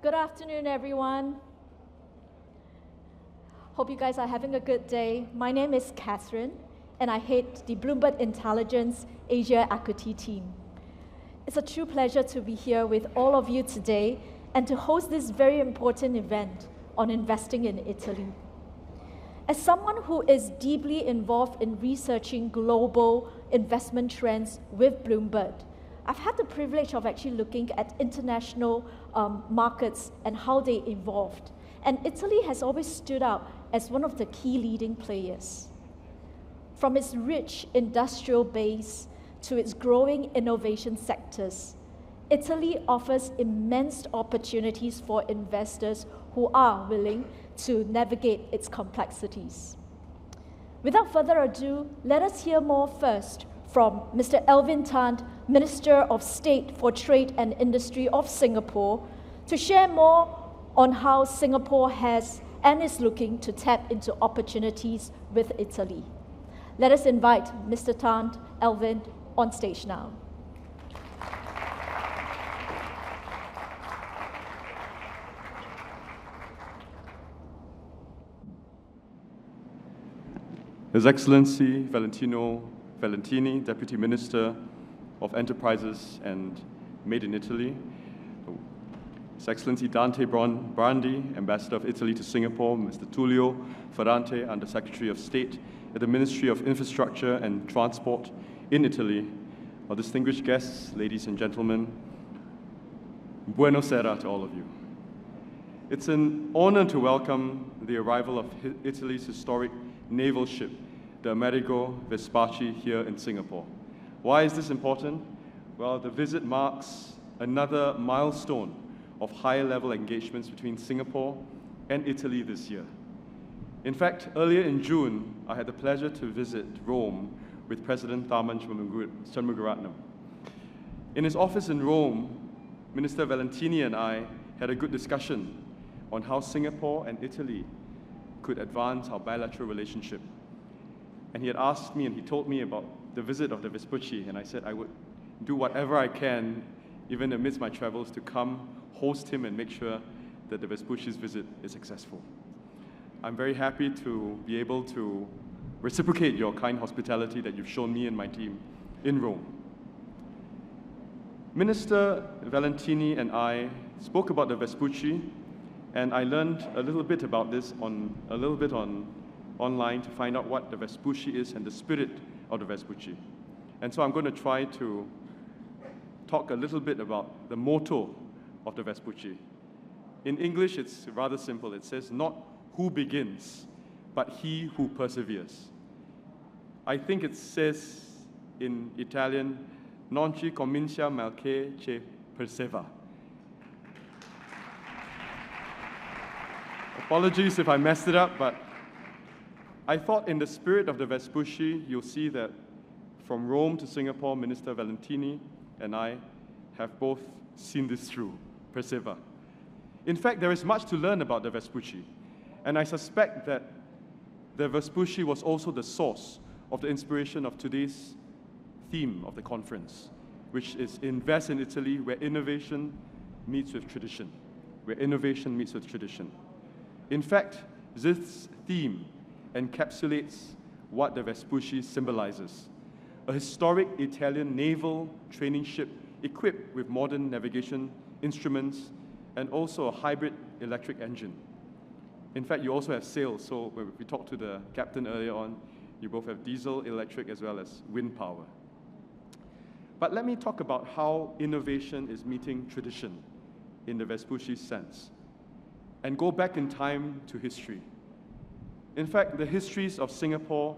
Good afternoon, everyone. Hope you guys are having a good day. My name is Catherine, and I head the Bloomberg Intelligence Asia Equity team. It's a true pleasure to be here with all of you today and to host this very important event on investing in Italy. As someone who is deeply involved in researching global investment trends with Bloomberg, I've had the privilege of actually looking at international markets and how they evolved. And Italy has always stood out as one of the key leading players. From its rich industrial base to its growing innovation sectors, Italy offers immense opportunities for investors who are willing to navigate its complexities. Without further ado, let us hear more first from Mr. Alvin Tan, Minister of State for Trade and Industry of Singapore, to share more on how Singapore has and is looking to tap into opportunities with Italy. Let us invite Mr. Tan, Alvin, on stage now. His Excellency Valentino Valentini, Deputy Minister of Enterprises and Made in Italy, His Excellency Dante Brandi, Ambassador of Italy to Singapore, Mr. Tullio Ferrante, Under Secretary of State at the Ministry of Infrastructure and Transport in Italy, our distinguished guests, ladies and gentlemen, buenos sera to all of you. It's an honor to welcome the arrival of Italy's historic naval ship, the Amerigo Vespucci, here in Singapore. Why is this important? Well, the visit marks another milestone of high-level engagements between Singapore and Italy this year. In fact, earlier in June, I had the pleasure to visit Rome with President Tharman Shanmugaratnam. In his office in Rome, Minister Valentini and I had a good discussion on how Singapore and Italy could advance our bilateral relationship. And he had asked me and he told me about the visit of the Vespucci, and I said I would do whatever I can, even amidst my travels, to come host him and make sure that the Vespucci's visit is successful. I'm very happy to be able to reciprocate your kind hospitality that you've shown me and my team in Rome. Minister Valentini and I spoke about the Vespucci, and I learned a little bit about this online to find out what the Vespucci is and the spirit of the Vespucci. And so I'm going to try to talk a little bit about the motto of the Vespucci. In English, it's rather simple. It says, not who begins, but he who perseveres. I think it says in Italian, non ci comincia mal che ci perseva. Apologies if I messed it up, but I thought in the spirit of the Vespucci, you'll see that from Rome to Singapore, Minister Valentini and I have both seen this through, persevere. In fact, there is much to learn about the Vespucci, and I suspect that the Vespucci was also the source of the inspiration of today's theme of the conference, which is Invest in Italy, where innovation meets with tradition, where innovation meets with tradition. In fact, this theme encapsulates what the Vespucci symbolizes: a historic Italian naval training ship equipped with modern navigation instruments and also a hybrid electric engine. In fact, you also have sails, so when we talked to the captain earlier on, you both have diesel, electric, as well as wind power. But let me talk about how innovation is meeting tradition in the Vespucci sense, and go back in time to history. In fact, the histories of Singapore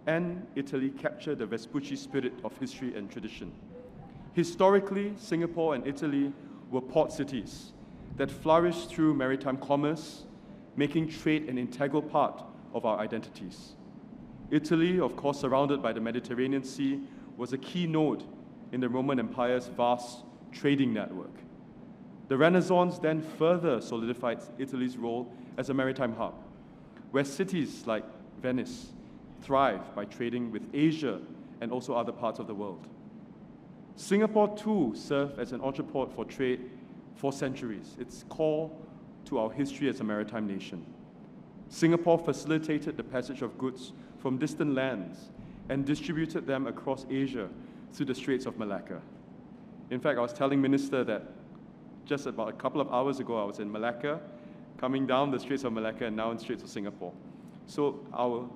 and Italy capture the Vespucci spirit of history and tradition. Historically, Singapore and Italy were port cities that flourished through maritime commerce, making trade an integral part of our identities. Italy, of course, surrounded by the Mediterranean Sea, was a key node in the Roman Empire's vast trading network. The Renaissance then further solidified Italy's role as a maritime hub, where cities like Venice thrived by trading with Asia and also other parts of the world. Singapore, too, served as an entrepot for trade for centuries. It's core to our history as a maritime nation. Singapore facilitated the passage of goods from distant lands and distributed them across Asia through the Straits of Malacca. In fact, I was telling Minister that just about a couple of hours ago, I was in Malacca, coming down the Straits of Malacca and now in Straits of Singapore. So our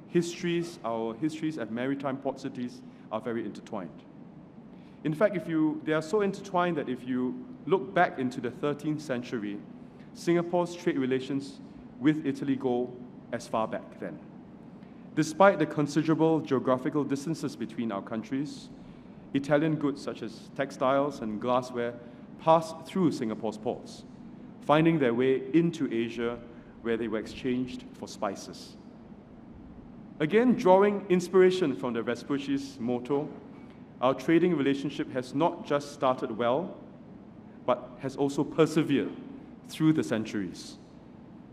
histories as maritime port cities are very intertwined. In fact, they are so intertwined that if you look back into the 13th century, Singapore's trade relations with Italy go as far back then. Despite the considerable geographical distances between our countries, Italian goods such as textiles and glassware passed through Singapore's ports, finding their way into Asia where they were exchanged for spices. Again, drawing inspiration from the Vespucci's motto, our trading relationship has not just started well, but has also persevered through the centuries.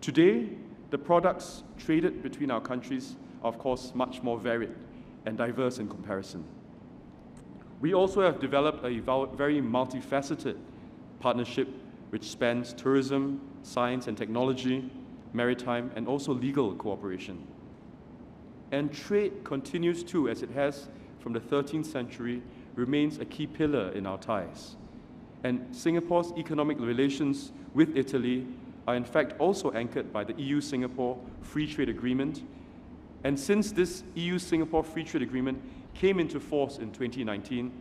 Today, the products traded between our countries are, of course, much more varied and diverse in comparison. We also have developed a very multifaceted partnership which spans tourism, science and technology, maritime, and also legal cooperation. And trade continues to, as it has from the 13th century, remains a key pillar in our ties. And Singapore's economic relations with Italy are in fact also anchored by the EU-Singapore Free Trade Agreement. And since this EU-Singapore Free Trade Agreement came into force in 2019,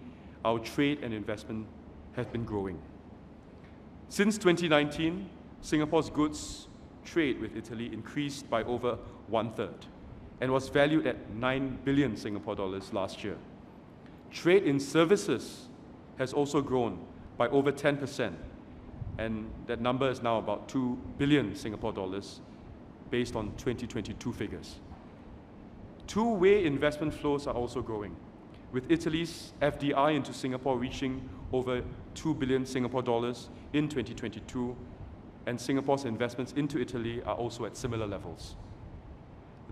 our trade and investment has been growing. Since 2019, Singapore's goods trade with Italy increased by over 1/3 and was valued at 9 billion Singapore dollars last year. Trade in services has also grown by over 10%, and that number is now about 2 billion Singapore dollars based on 2022 figures. Two-way investment flows are also growing, with Italy's FDI into Singapore reaching over 2 billion Singapore dollars in 2022, and Singapore's investments into Italy are also at similar levels.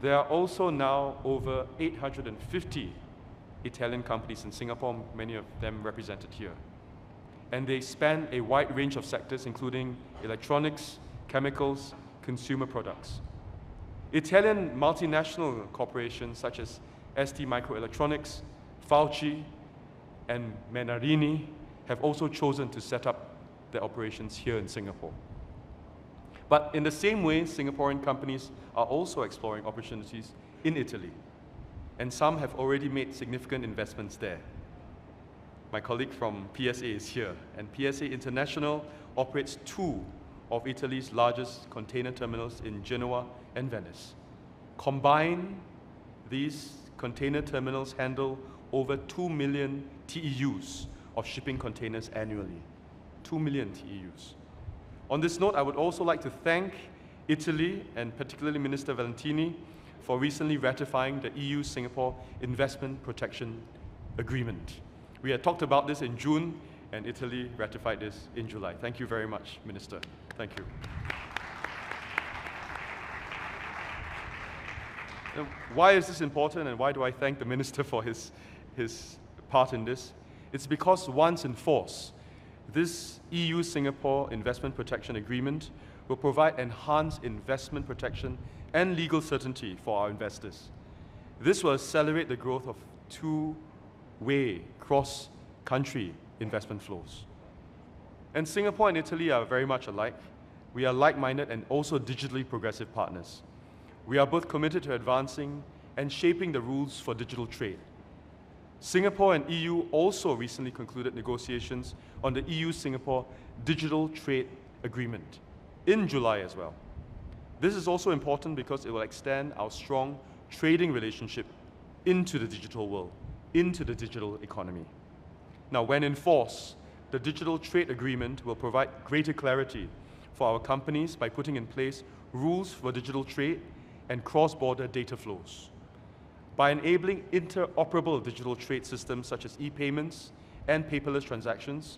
There are also now over 850 Italian companies in Singapore, many of them represented here. And they span a wide range of sectors, including electronics, chemicals, consumer products. Italian multinational corporations such as ST Microelectronics, Fulci, and Menarini have also chosen to set up their operations here in Singapore. But in the same way, Singaporean companies are also exploring opportunities in Italy, and some have already made significant investments there. My colleague from PSA is here, and PSA International operates 2 of Italy's largest container terminals in Genoa and Venice. Combined, these container terminals handle over 2 million TEUs of shipping containers annually. 2 million TEUs. On this note, I would also like to thank Italy, and particularly Minister Valentini, for recently ratifying the EU-Singapore Investment Protection Agreement. We had talked about this in June, and Italy ratified this in July. Thank you very much, Minister. Thank you. Now, why is this important, and why do I thank the Minister for his part in this? It's because once in force, this EU-Singapore Investment Protection Agreement will provide enhanced investment protection and legal certainty for our investors. This will accelerate the growth of two-way, cross-country investment flows. And Singapore and Italy are very much alike. We are like-minded and also digitally progressive partners. We are both committed to advancing and shaping the rules for digital trade. Singapore and EU also recently concluded negotiations on the EU-Singapore Digital Trade Agreement in July as well. This is also important because it will extend our strong trading relationship into the digital world, into the digital economy. Now, when in force, the Digital Trade Agreement will provide greater clarity for our companies by putting in place rules for digital trade and cross-border data flows. By enabling interoperable digital trade systems such as e-payments and paperless transactions,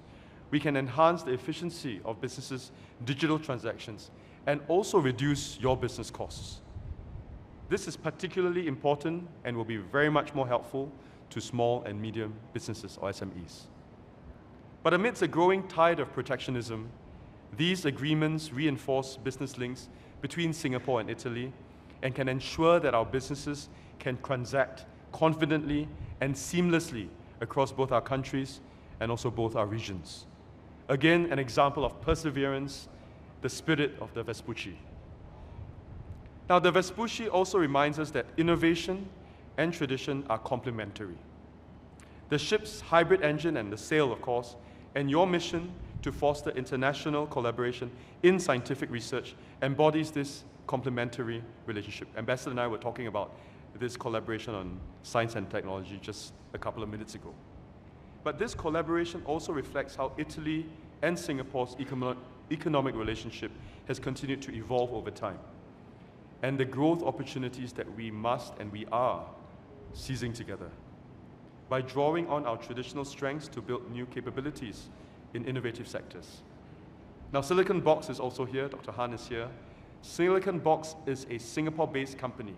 we can enhance the efficiency of businesses' digital transactions and also reduce your business costs. This is particularly important and will be very much more helpful to small and medium businesses or SMEs. But amidst a growing tide of protectionism, These agreements reinforce business links between Singapore and Italy and can ensure that our businesses can transact confidently and seamlessly across both our countries and also both our regions. Again, an example of perseverance, the spirit of the Vespucci. Now, the Vespucci also reminds us that innovation and tradition are complementary. The ship's hybrid engine and the sail, of course, and your mission to foster international collaboration in scientific research embodies this complementary relationship. Ambassador and I were talking about this collaboration on science and technology just a couple of minutes ago. But this collaboration also reflects how Italy and Singapore's economic relationship has continued to evolve over time, and the growth opportunities that we must and we are seizing together by drawing on our traditional strengths to build new capabilities in innovative sectors. Now, Silicon Box is also here. Dr. Han is here. Silicon Box is a Singapore-based company.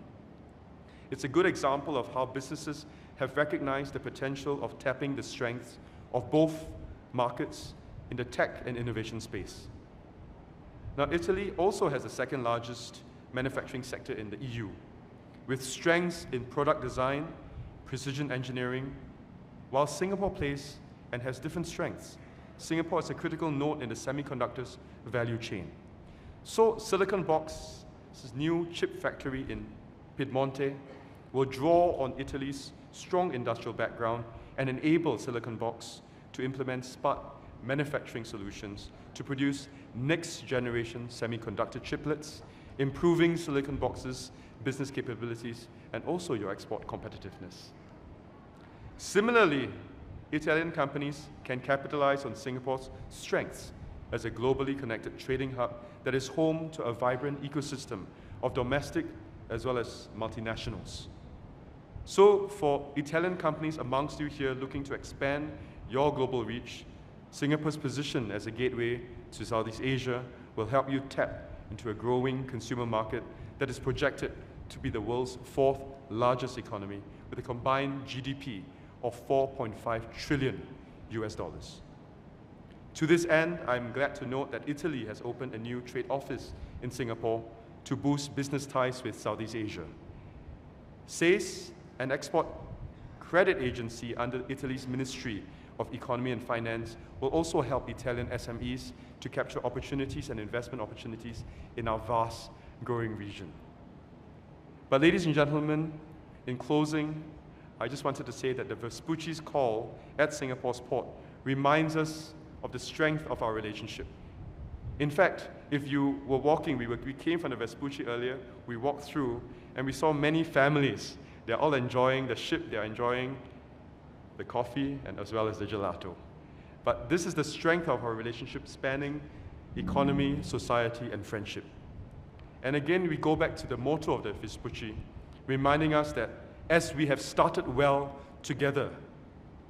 It's a good example of how businesses have recognized the potential of tapping the strengths of both markets in the tech and innovation space. Now, Italy also has the second largest manufacturing sector in the EU, with strengths in product design, precision engineering, while Singapore plays and has different strengths. Singapore is a critical node in the semiconductors value chain. So Silicon Box's new chip factory in Piedmonte will draw on Italy's strong industrial background and enable Silicon Box to implement smart manufacturing solutions to produce next-generation semiconductor chiplets, improving Silicon Box's business capabilities and also your export competitiveness. Similarly, Italian companies can capitalize on Singapore's strengths as a globally connected trading hub that is home to a vibrant ecosystem of domestic as well as multinationals. So for Italian companies amongst you here looking to expand your global reach, Singapore's position as a gateway to Southeast Asia will help you tap into a growing consumer market that is projected to be the world's fourth largest economy with a combined GDP of $4.5 trillion. To this end, I'm glad to note that Italy has opened a new trade office in Singapore to boost business ties with Southeast Asia. SACE, an export credit agency under Italy's Ministry of Economy and Finance, will also help Italian SMEs to capture opportunities and investment opportunities in our vast, growing region. But ladies and gentlemen, in closing, I just wanted to say that the Vespucci's call at Singapore's port reminds us of the strength of our relationship. In fact, if you were walking, we came from the Vespucci earlier, we walked through, and we saw many families. They're all enjoying the ship, they're enjoying the coffee, and as well as the gelato. But this is the strength of our relationship spanning economy, society, and friendship. And again, we go back to the motto of the Vespucci, reminding us that as we have started well together,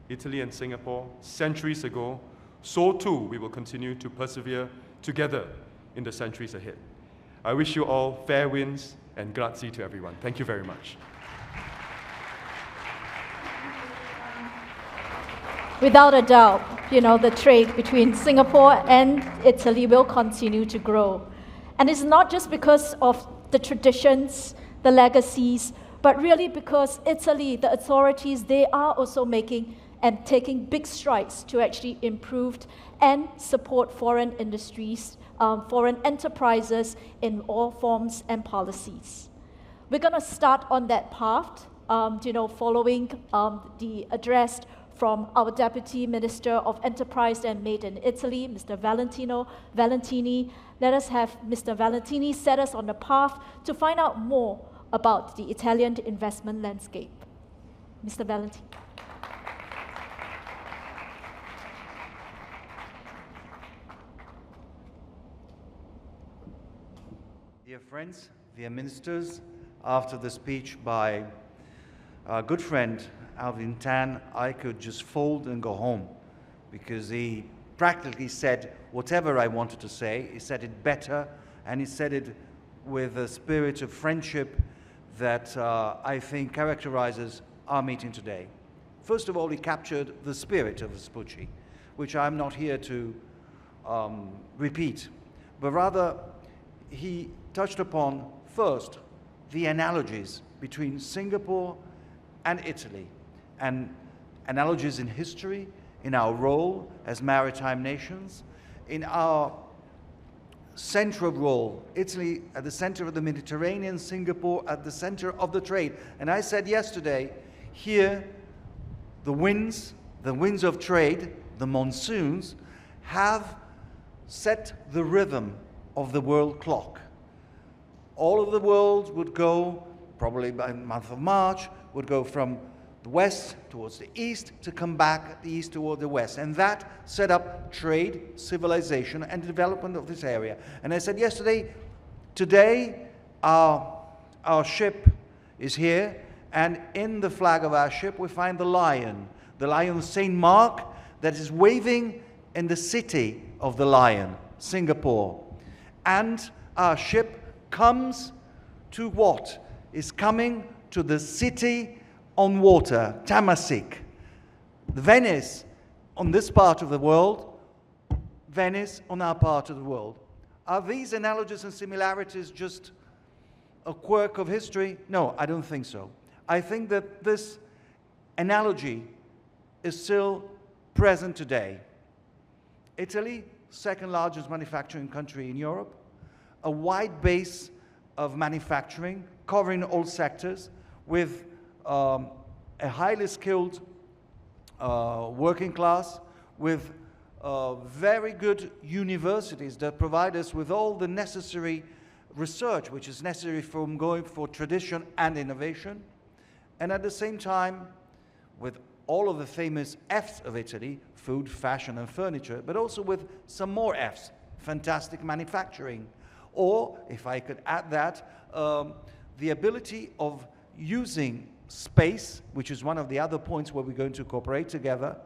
Italy and Singapore, centuries ago, so too we will continue to persevere together in the centuries ahead. I wish you all fair winds and grazie to everyone. Thank you very much. Without a doubt, the trade between Singapore and Italy will continue to grow. And it's not just because of the traditions, the legacies, but really because Italy, the authorities, they are also making and taking big strides to actually improve and support foreign industries, foreign enterprises in all forms and policies. We're going to start on that path, following the address from our Deputy Minister of Enterprise and Made in Italy, Mr. Valentino Valentini. Let us have Mr. Valentini set us on the path to find out more about the Italian investment landscape. Mr. Valentini. Dear friends, dear ministers, after the speech by our good friend Alvin Tan, I could just fold and go home because he practically said whatever I wanted to say. He said it better, and he said it with a spirit of friendship that I think characterizes our meeting today. First of all, he captured the spirit of Vespucci, which I'm not here to repeat, but rather he touched upon first the analogies between Singapore and Italy, and analogies in history, in our role as maritime nations, in our central role, Italy at the center of the Mediterranean, Singapore at the center of the trade. And I said yesterday, here the winds of trade, the monsoons, have set the rhythm of the world clock. All of the world would go, probably by the month of March, would go from the west towards the east to come back the east toward the west. And that set up trade, civilization, and development of this area. And I said yesterday, today our ship is here, and in the flag of our ship we find the lion of St. Mark, that is waving in the city of the lion, Singapore. And our ship comes to what? Is coming to the city on water, Tamasik. Venice on this part of the world, Venice on our part of the world. Are these analogies and similarities just a quirk of history? No, I don't think so. I think that this analogy is still present today. Italy, second largest manufacturing country in Europe, a wide base of manufacturing covering all sectors, with a highly skilled working class, with very good universities that provide us with all the necessary research which is necessary from going for tradition and innovation, and at the same time with all of the famous F's of Italy, food, fashion and furniture, but also with some more F's, fantastic manufacturing, or, if I could add that, the ability of using space, which is one of the other points where we're going to cooperate together,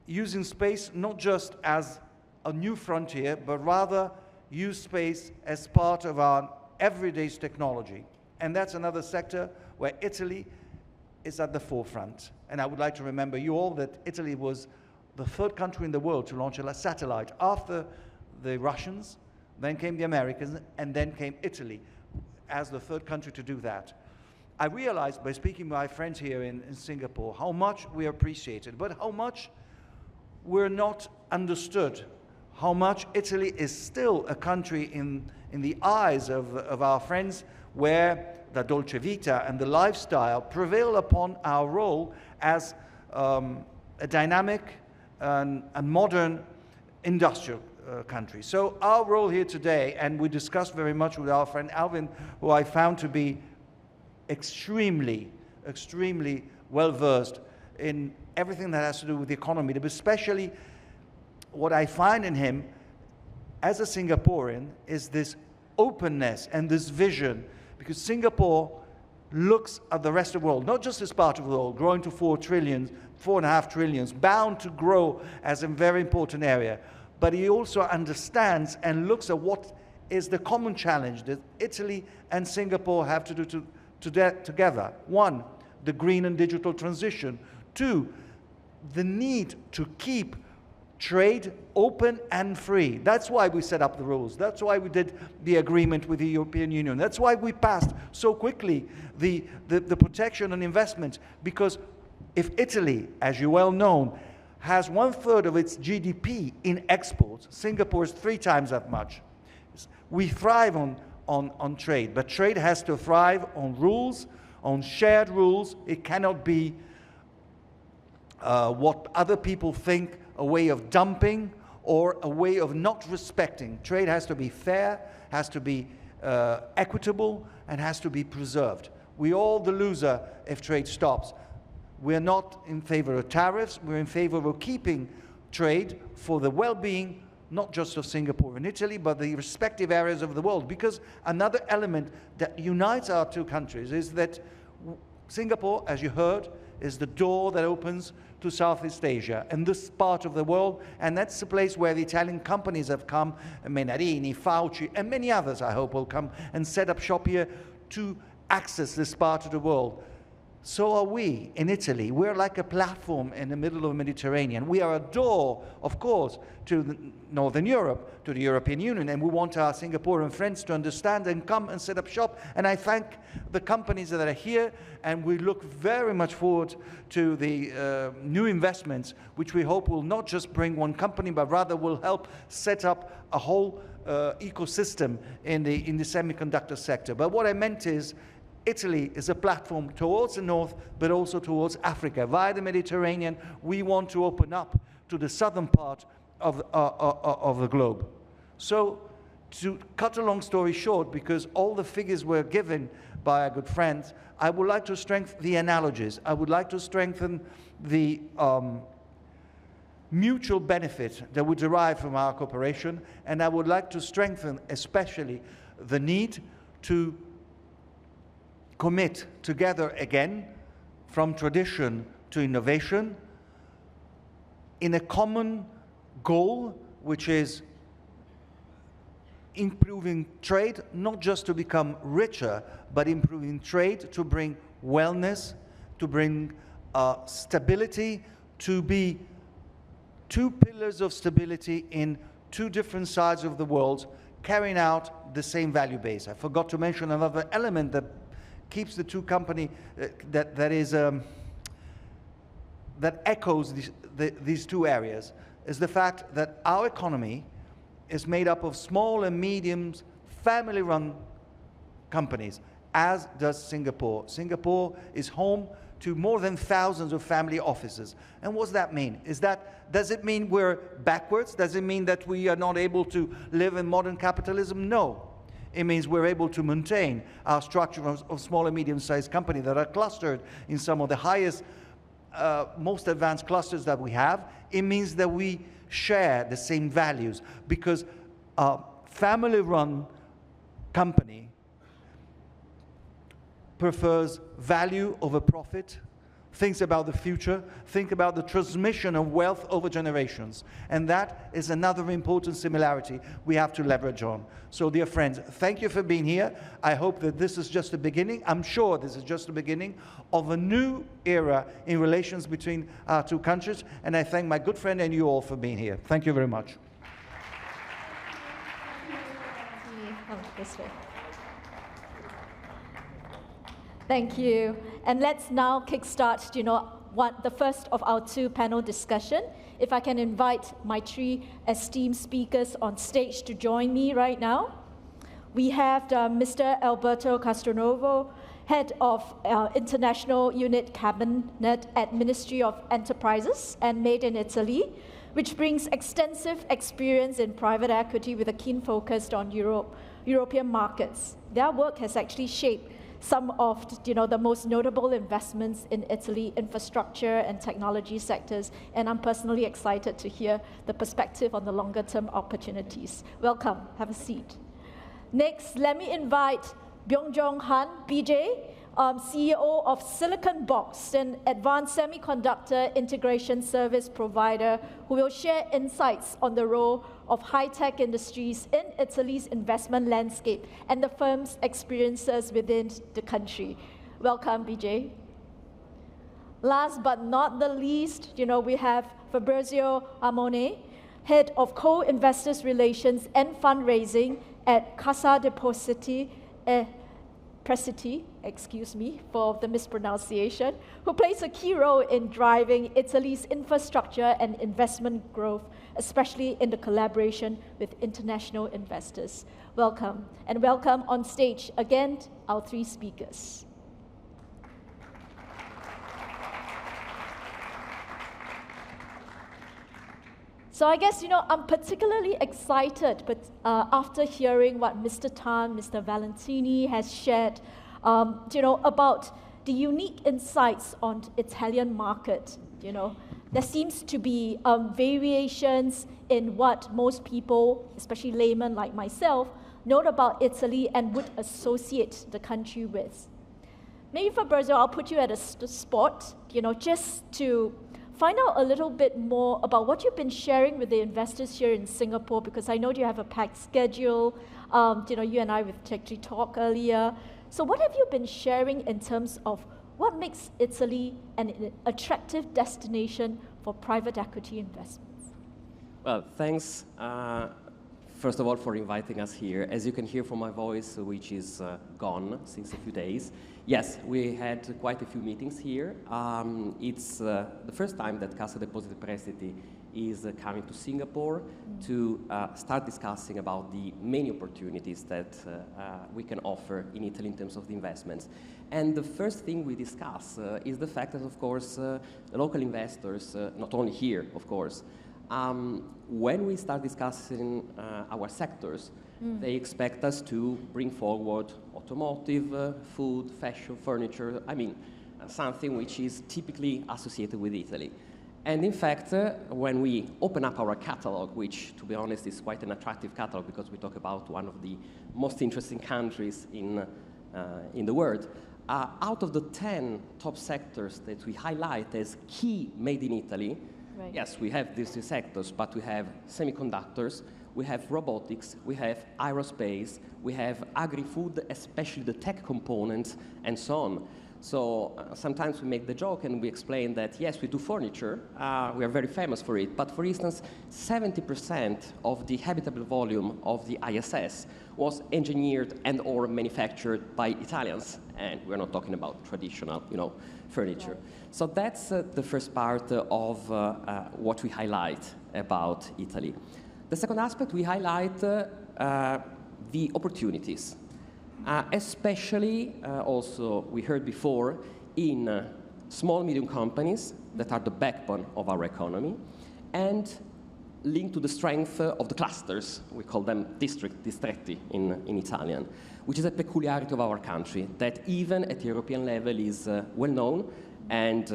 using space not just as a new frontier, but rather use space as part of our everyday technology. And that's another sector where Italy is at the forefront. And I would like to remember you all that Italy was the third country in the world to launch a satellite. After the Russians, then came the Americans, and then came Italy as the third country to do that. I realized by speaking with my friends here in Singapore how much we appreciate it, but how much we're not understood, how much Italy is still a country in the eyes of our friends where the dolce vita and the lifestyle prevail upon our role as a dynamic and modern industrial country. So our role here today, and we discussed very much with our friend Alvin, who I found to be extremely well-versed in everything that has to do with the economy, but especially what I find in him as a Singaporean is this openness and this vision, because Singapore looks at the rest of the world, not just this part of the world, growing to 4.5 trillion, bound to grow as a very important area, but he also understands and looks at what is the common challenge that Italy and Singapore have to do together. One, the green and digital transition. Two, the need to keep trade open and free. That's why we set up the rules. That's why we did the agreement with the European Union. That's why we passed so quickly the protection on investment, because if Italy, as you well know, has 1/3 of its GDP in exports, Singapore is 3 times that much. We thrive on trade, but trade has to thrive on rules, on shared rules. It cannot be what other people think, a way of dumping or a way of not respecting. Trade has to be fair, has to be equitable, and has to be preserved. We're all the loser if trade stops. We're not in favor of tariffs. We're in favor of keeping trade for the well-being, not just of Singapore and Italy, but the respective areas of the world. Because another element that unites our two countries is that Singapore, as you heard, is the door that opens to Southeast Asia and this part of the world, and that's the place where the Italian companies have come, Menarini, Fauci, and many others, I hope, will come and set up shop here to access this part of the world. So are we in Italy. We're like a platform in the middle of the Mediterranean. We are a door, of course, to Northern Europe, to the European Union, and we want our Singaporean friends to understand and come and set up shop. And I thank the companies that are here, and we look very much forward to the new investments, which we hope will not just bring one company, but rather will help set up a whole ecosystem in the semiconductor sector. But what I meant is, Italy is a platform towards the north, but also towards Africa. Via the Mediterranean, we want to open up to the southern part of the globe. So, to cut a long story short, because all the figures were given by our good friends, I would like to strengthen the analogies. I would like to strengthen the mutual benefit that would derive from our cooperation, and I would like to strengthen especially the need to commit together again from tradition to innovation in a common goal, which is improving trade, not just to become richer, but improving trade to bring wellness, to bring stability, to be two pillars of stability in two different sides of the world, carrying out the same value base. I forgot to mention another element that keeps the two companies, that echoes these two areas, is the fact that our economy is made up of small and medium family-run companies, as does Singapore. Singapore is home to more than thousands of family offices. And what does that mean? Does it mean we're backwards? Does it mean that we are not able to live in modern capitalism? No. It means we're able to maintain our structure of small and medium-sized companies that are clustered in some of the highest, most advanced clusters that we have. It means that we share the same values, because a family-run company prefers value over profit, thinks about the future, think about the transmission of wealth over generations. And that is another important similarity we have to leverage on. So, dear friends, thank you for being here. I hope that this is just the beginning. I'm sure this is just the beginning of a new era in relations between our two countries. And I thank my good friend and you all for being here. Thank you very much. Thank you. And let's now kickstart, the first of our two panel discussion. If I can invite my three esteemed speakers on stage to join me right now. We have Mr. Alberto Castronovo, Head of International Unit Cabinet at Ministry of Enterprises and Made in Italy, which brings extensive experience in private equity with a keen focus on European markets. Their work has actually shaped some of the most notable investments in Italy infrastructure and technology sectors, and I'm personally excited to hear the perspective on the longer-term opportunities. Welcome, have a seat. Next, let me invite Byung Han, BJ, CEO of Silicon Box, an advanced semiconductor integration service provider, who will share insights on the role of high-tech industries in Italy's investment landscape and the firm's experiences within the country. Welcome, BJ. Last but not the least, we have Fabrizio Armone, Head of Co-Investors Relations and Fundraising at Cassa Depositi, Prestiti, excuse me for the mispronunciation, who plays a key role in driving Italy's infrastructure and investment growth, especially in the collaboration with international investors. Welcome, and welcome on stage again our three speakers. So I guess, I'm particularly excited, but after hearing what Mr. Tan, Mr. Valentini has shared, about the unique insights on the Italian market. There seems to be variations in what most people, especially laymen like myself, know about Italy and would associate the country with. Maybe Fabrizio, I'll put you at a spot, just to find out a little bit more about what you've been sharing with the investors here in Singapore, because I know you have a packed schedule. You and I with actually talked earlier. So what have you been sharing in terms of what makes Italy an attractive destination for private equity investments? Well, thanks, first of all, for inviting us here. As you can hear from my voice, which is gone since a few days, yes, we had quite a few meetings here. It's the first time that Cassa Depositi Prestiti is coming to Singapore to start discussing about the many opportunities that we can offer in Italy in terms of the investments. And the first thing we discuss is the fact that, of course, the local investors, not only here, of course, when we start discussing our sectors, they expect us to bring forward automotive, food, fashion, furniture, I mean, something which is typically associated with Italy. And in fact, when we open up our catalog, which, to be honest, is quite an attractive catalog because we talk about one of the most interesting countries in the world, out of the 10 top sectors that we highlight as key made in Italy, right. Yes, we have these two sectors, but we have semiconductors, we have robotics, we have aerospace, we have agri-food, especially the tech components, and so on. So sometimes we make the joke and we explain that, yes, we do furniture, we are very famous for it, but for instance, 70% of the habitable volume of the ISS was engineered and or manufactured by Italians, and we're not talking about traditional, furniture. Right. So that's the first part of what we highlight about Italy. The second aspect, we highlight the opportunities. Especially, also, we heard before, in small, medium companies that are the backbone of our economy, and linked to the strength of the clusters. We call them distretti in Italian, which is a peculiarity of our country that even at the European level is well known, and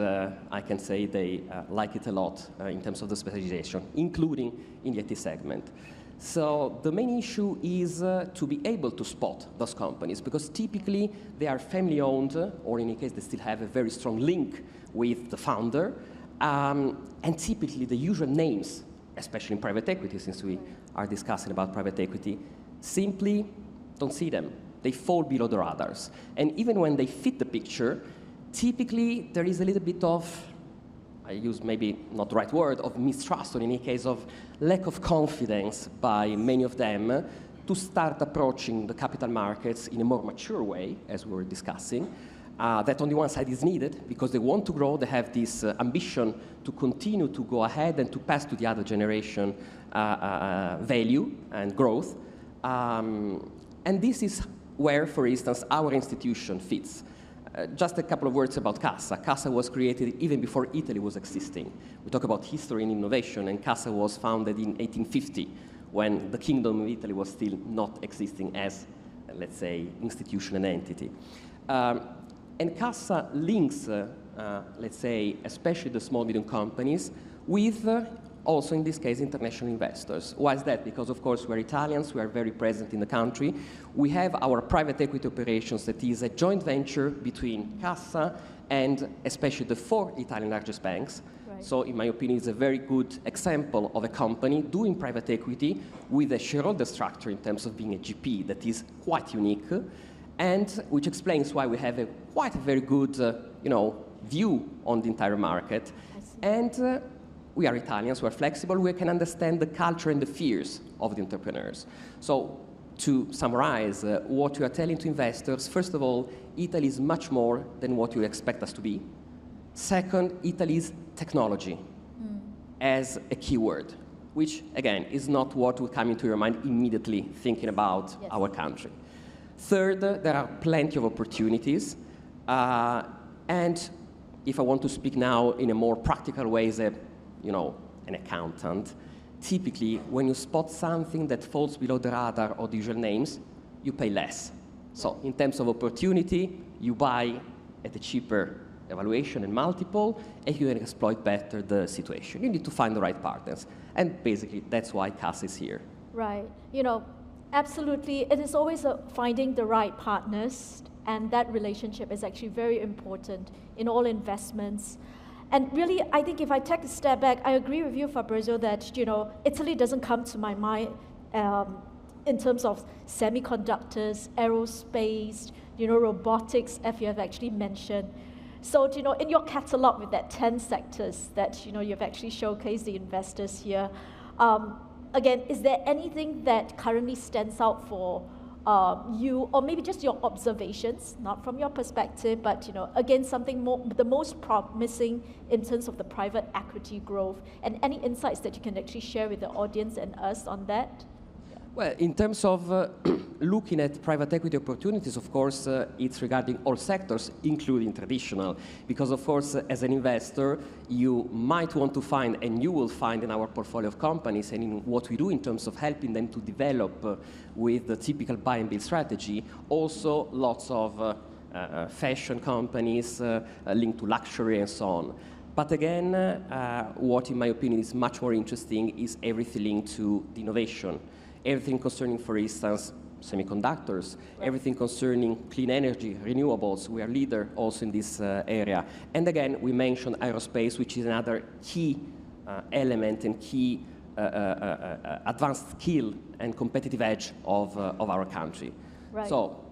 I can say they like it a lot in terms of the specialization, including in the IT segment. So the main issue is to be able to spot those companies, because typically they are family-owned, or in any case they still have a very strong link with the founder, and typically the usual names, especially in private equity, since we are discussing about private equity, simply don't see them. They fall below the radars. And even when they fit the picture, typically there is a little bit of, I use maybe not the right word, of mistrust, or in any case of lack of confidence by many of them to start approaching the capital markets in a more mature way, as we were discussing. That on the one side is needed because they want to grow, they have this ambition to continue to go ahead and to pass to the other generation value and growth. And this is where, for instance, our institution fits. Just a couple of words about Cassa. Cassa was created even before Italy was existing. We talk about history and innovation, and Cassa was founded in 1850, when the Kingdom of Italy was still not existing as, let's say, institution and entity. And Cassa links, let's say, especially the small, medium companies, with also in this case international investors. Why is that? Because of course we're Italians, we are very present in the country. We have our private equity operations that is a joint venture between Cassa and especially the 4 Italian largest banks. Right. So in my opinion it's a very good example of a company doing private equity with a shareholder structure in terms of being a GP that is quite unique, and which explains why we have quite a very good view on the entire market. And we are Italians, we are flexible, we can understand the culture and the fears of the entrepreneurs. So to summarize what we are telling to investors, first of all, Italy is much more than what you expect us to be. Second, Italy's technology as a keyword, which again is not what will come into your mind immediately thinking about our country. Third, there are plenty of opportunities. And if I want to speak now in a more practical way as an accountant, typically when you spot something that falls below the radar of the usual names, you pay less. So in terms of opportunity, you buy at a cheaper evaluation and multiple, and you can exploit better the situation. You need to find the right partners. And basically, that's why Cassa is here. Right. Absolutely. It is always finding the right partners, and that relationship is actually very important in all investments. And really, I think if I take a step back, I agree with you, Fabrizio, that, Italy doesn't come to my mind in terms of semiconductors, aerospace, robotics, as you have actually mentioned. So, you know, in your catalog with that 10 sectors that, you know, you've actually showcased the investors here, again, is there anything that currently stands out for you, or maybe just your observations, not from your perspective, but, you know, again, something the most promising in terms of the private equity growth, and any insights that you can actually share with the audience and us on that? Well, in terms of looking at private equity opportunities, of course, it's regarding all sectors, including traditional. Because, of course, as an investor, you might want to find, and you will find in our portfolio of companies and in what we do in terms of helping them to develop with the typical buy and build strategy, also lots of fashion companies linked to luxury and so on. But again, what in my opinion is much more interesting is everything linked to the innovation. Everything concerning, for instance, semiconductors, everything concerning clean energy, renewables. We are leader also in this area. And again, we mentioned aerospace, which is another key element and key advanced skill and competitive edge of our country. Right. So,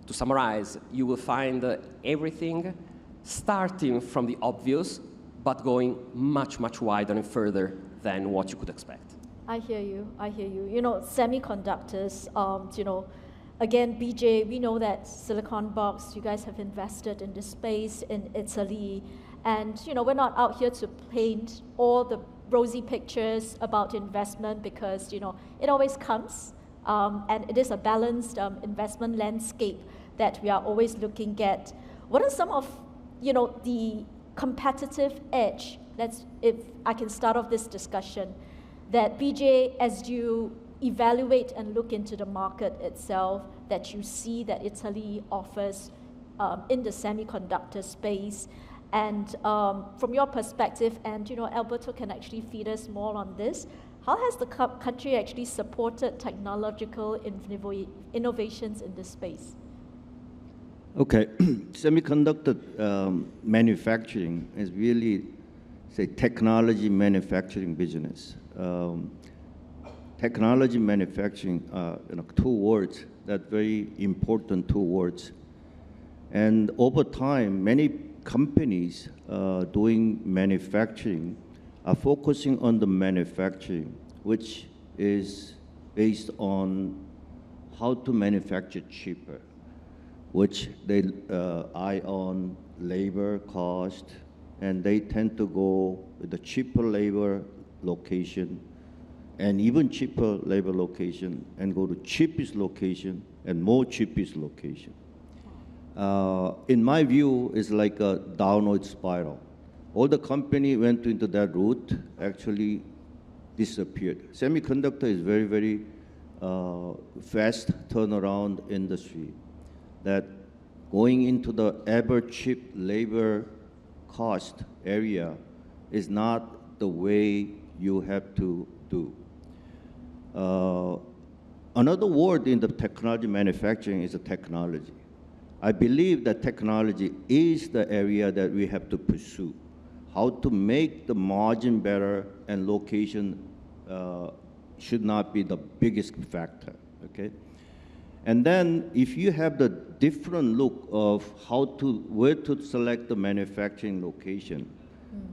to summarize, you will find everything starting from the obvious, but going much, much wider and further than what you could expect. I hear you, I hear you. You know, semiconductors, you know, again, BJ, we know that Silicon Box, you guys have invested in this space in Italy. And, you know, we're not out here to paint all the rosy pictures about investment because, you know, it always comes. And it is a balanced investment landscape that we are always looking at. What are some of, you know, the competitive edge? If I can start off this discussion, that BJ, as you evaluate and look into the market itself, that you see that Italy offers in the semiconductor space, and from your perspective, and you know, Alberto can actually feed us more on this, how has the country actually supported technological innovations in this space? Okay, semiconductor manufacturing is really, say, technology manufacturing business. Technology manufacturing, you know, two words that very important two words. And over time, many companies doing manufacturing are focusing on the manufacturing, which is based on how to manufacture cheaper, which they eye on labor cost, and they tend to go with the cheaper labor location and even cheaper labor location and go to cheapest location and more cheapest location. In my view, it's like a downward spiral. All the company went into that route actually disappeared. Semiconductor is very, very fast turnaround industry that going into the ever cheap labor cost area is not the way you have to do. Another word in the technology manufacturing is a technology. I believe that technology is the area that we have to pursue. How to make the margin better and location should not be the biggest factor, okay? And then if you have the different look of where to select the manufacturing location,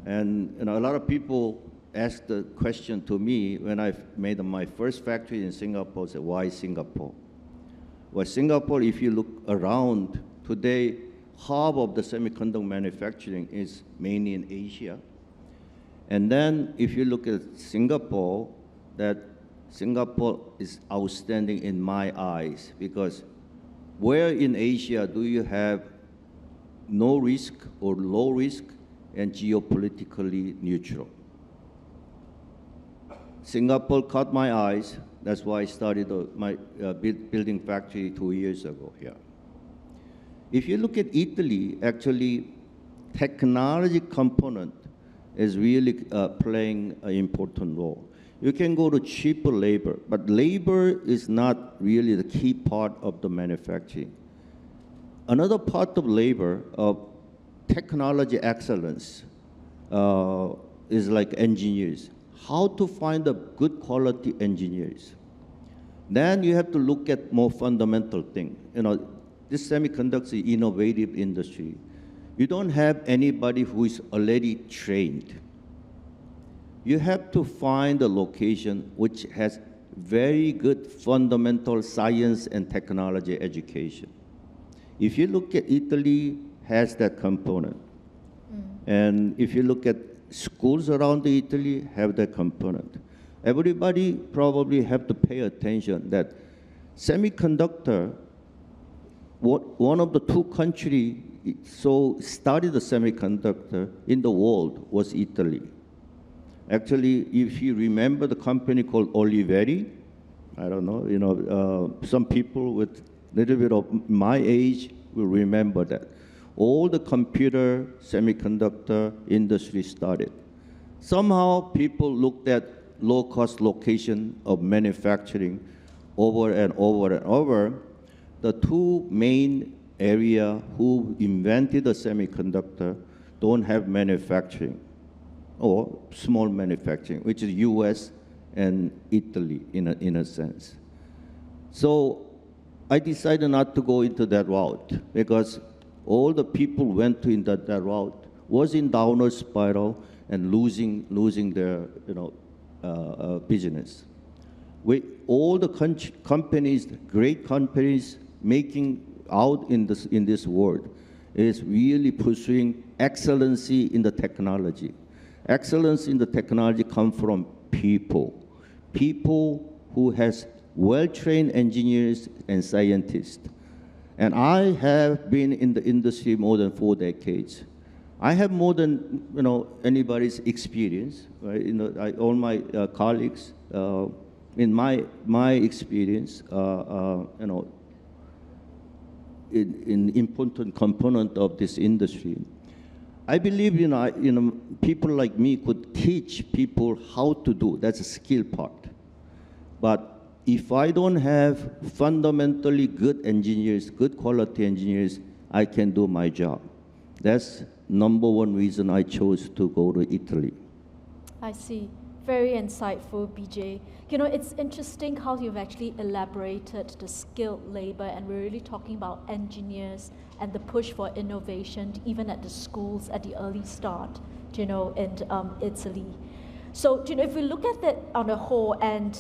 and you know, a lot of people asked the question to me when I made my first factory in Singapore, said, why Singapore? Well, Singapore, if you look around today, half of the semiconductor manufacturing is mainly in Asia. And then if you look at Singapore, that Singapore is outstanding in my eyes because where in Asia do you have no risk or low risk and geopolitically neutral? Singapore caught my eyes. That's why I started my building factory 2 years ago here. If you look at Italy, actually, technology component is really playing an important role. You can go to cheaper labor, but labor is not really the key part of the manufacturing. Another part of labor, of technology excellence, is like engineers. How to find the good quality engineers. Then you have to look at more fundamental thing. You know, this semiconductor innovative industry. you don't have anybody who is already trained. You have to find a location which has very good fundamental science and technology education. If you look at Italy, has that component. And if you look at schools around Italy, have that component. Everybody probably have to pay attention that semiconductor, one of the two countries studied the semiconductor in the world was Italy. Actually, if you remember the company called Oliveri, I don't know, some people with a little bit of my age will remember that. All the computer semiconductor industry started. Somehow people looked at low-cost location of manufacturing over and over and over. The two main area who invented the semiconductor don't have manufacturing or small manufacturing, which is US and Italy in a sense. So I decided not to go into that route because all the people went in that route was in downward spiral and losing their business. With all the companies, great companies making out in this world is really pursuing excellency in the technology. Excellence in the technology comes from people who has well-trained engineers and scientists. And I have been in the industry more than 4 decades. I have more than anybody's experience. Right? All my colleagues, in my experience, in important component of this industry. I believe people like me could teach people how to do. That's a skill part. But if I don't have fundamentally good engineers, good quality engineers, I can do my job. That's number one reason I chose to go to Italy. I see. Very insightful, BJ. It's interesting how you've actually elaborated the skilled labor, and we're really talking about engineers and the push for innovation, even at the schools at the early start, in Italy. So, if we look at that on a whole, and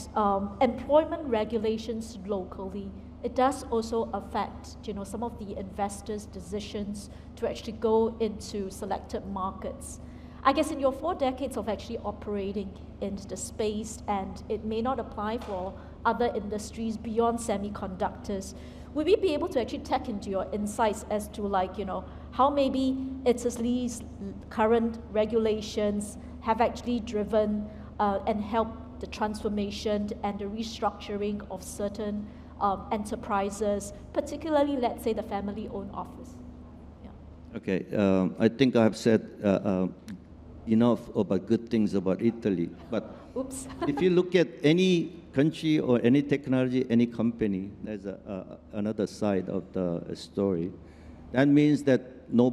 employment regulations locally, it does also affect, some of the investors' decisions to actually go into selected markets. I guess in your 4 decades of actually operating in the space, and it may not apply for other industries beyond semiconductors, would we be able to actually tap into your insights as to how maybe Italy's current regulations have actually driven and helped the transformation and the restructuring of certain enterprises, particularly, let's say, the family-owned office? Yeah. Okay, I think I have said enough about good things about Italy, but Oops. if you look at any country or any technology, any company, there's another side of the story. That means that no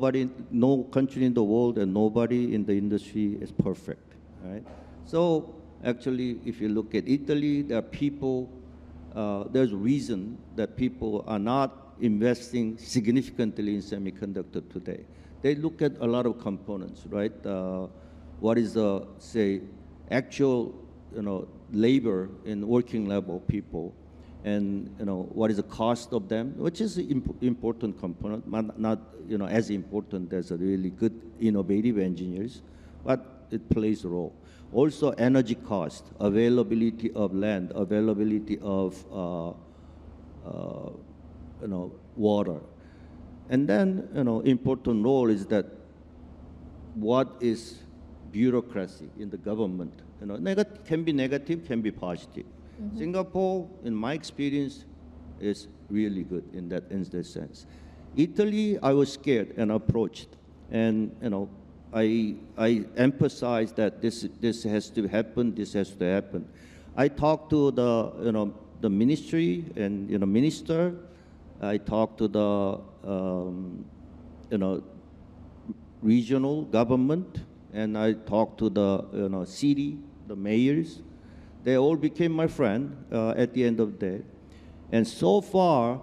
country in the world and nobody in the industry is perfect, right? So actually, if you look at Italy, there are people, there's reason that people are not investing significantly in semiconductor today. They look at a lot of components, right? What is the, say, actual, labor in working level people, and what is the cost of them, which is an important component, not as important as a really good innovative engineers, but it plays a role. Also, energy cost, availability of land, availability of water. And then, important role is that what is bureaucracy in the government? Can be negative, can be positive. Mm-hmm. Singapore, in my experience, is really good in that sense. Italy, I was scared and approached, and I emphasized that this has to happen. This has to happen. I talked to the ministry and minister. I talked to the regional government, and I talked to the city, the mayors. They all became my friend at the end of the day. And so far,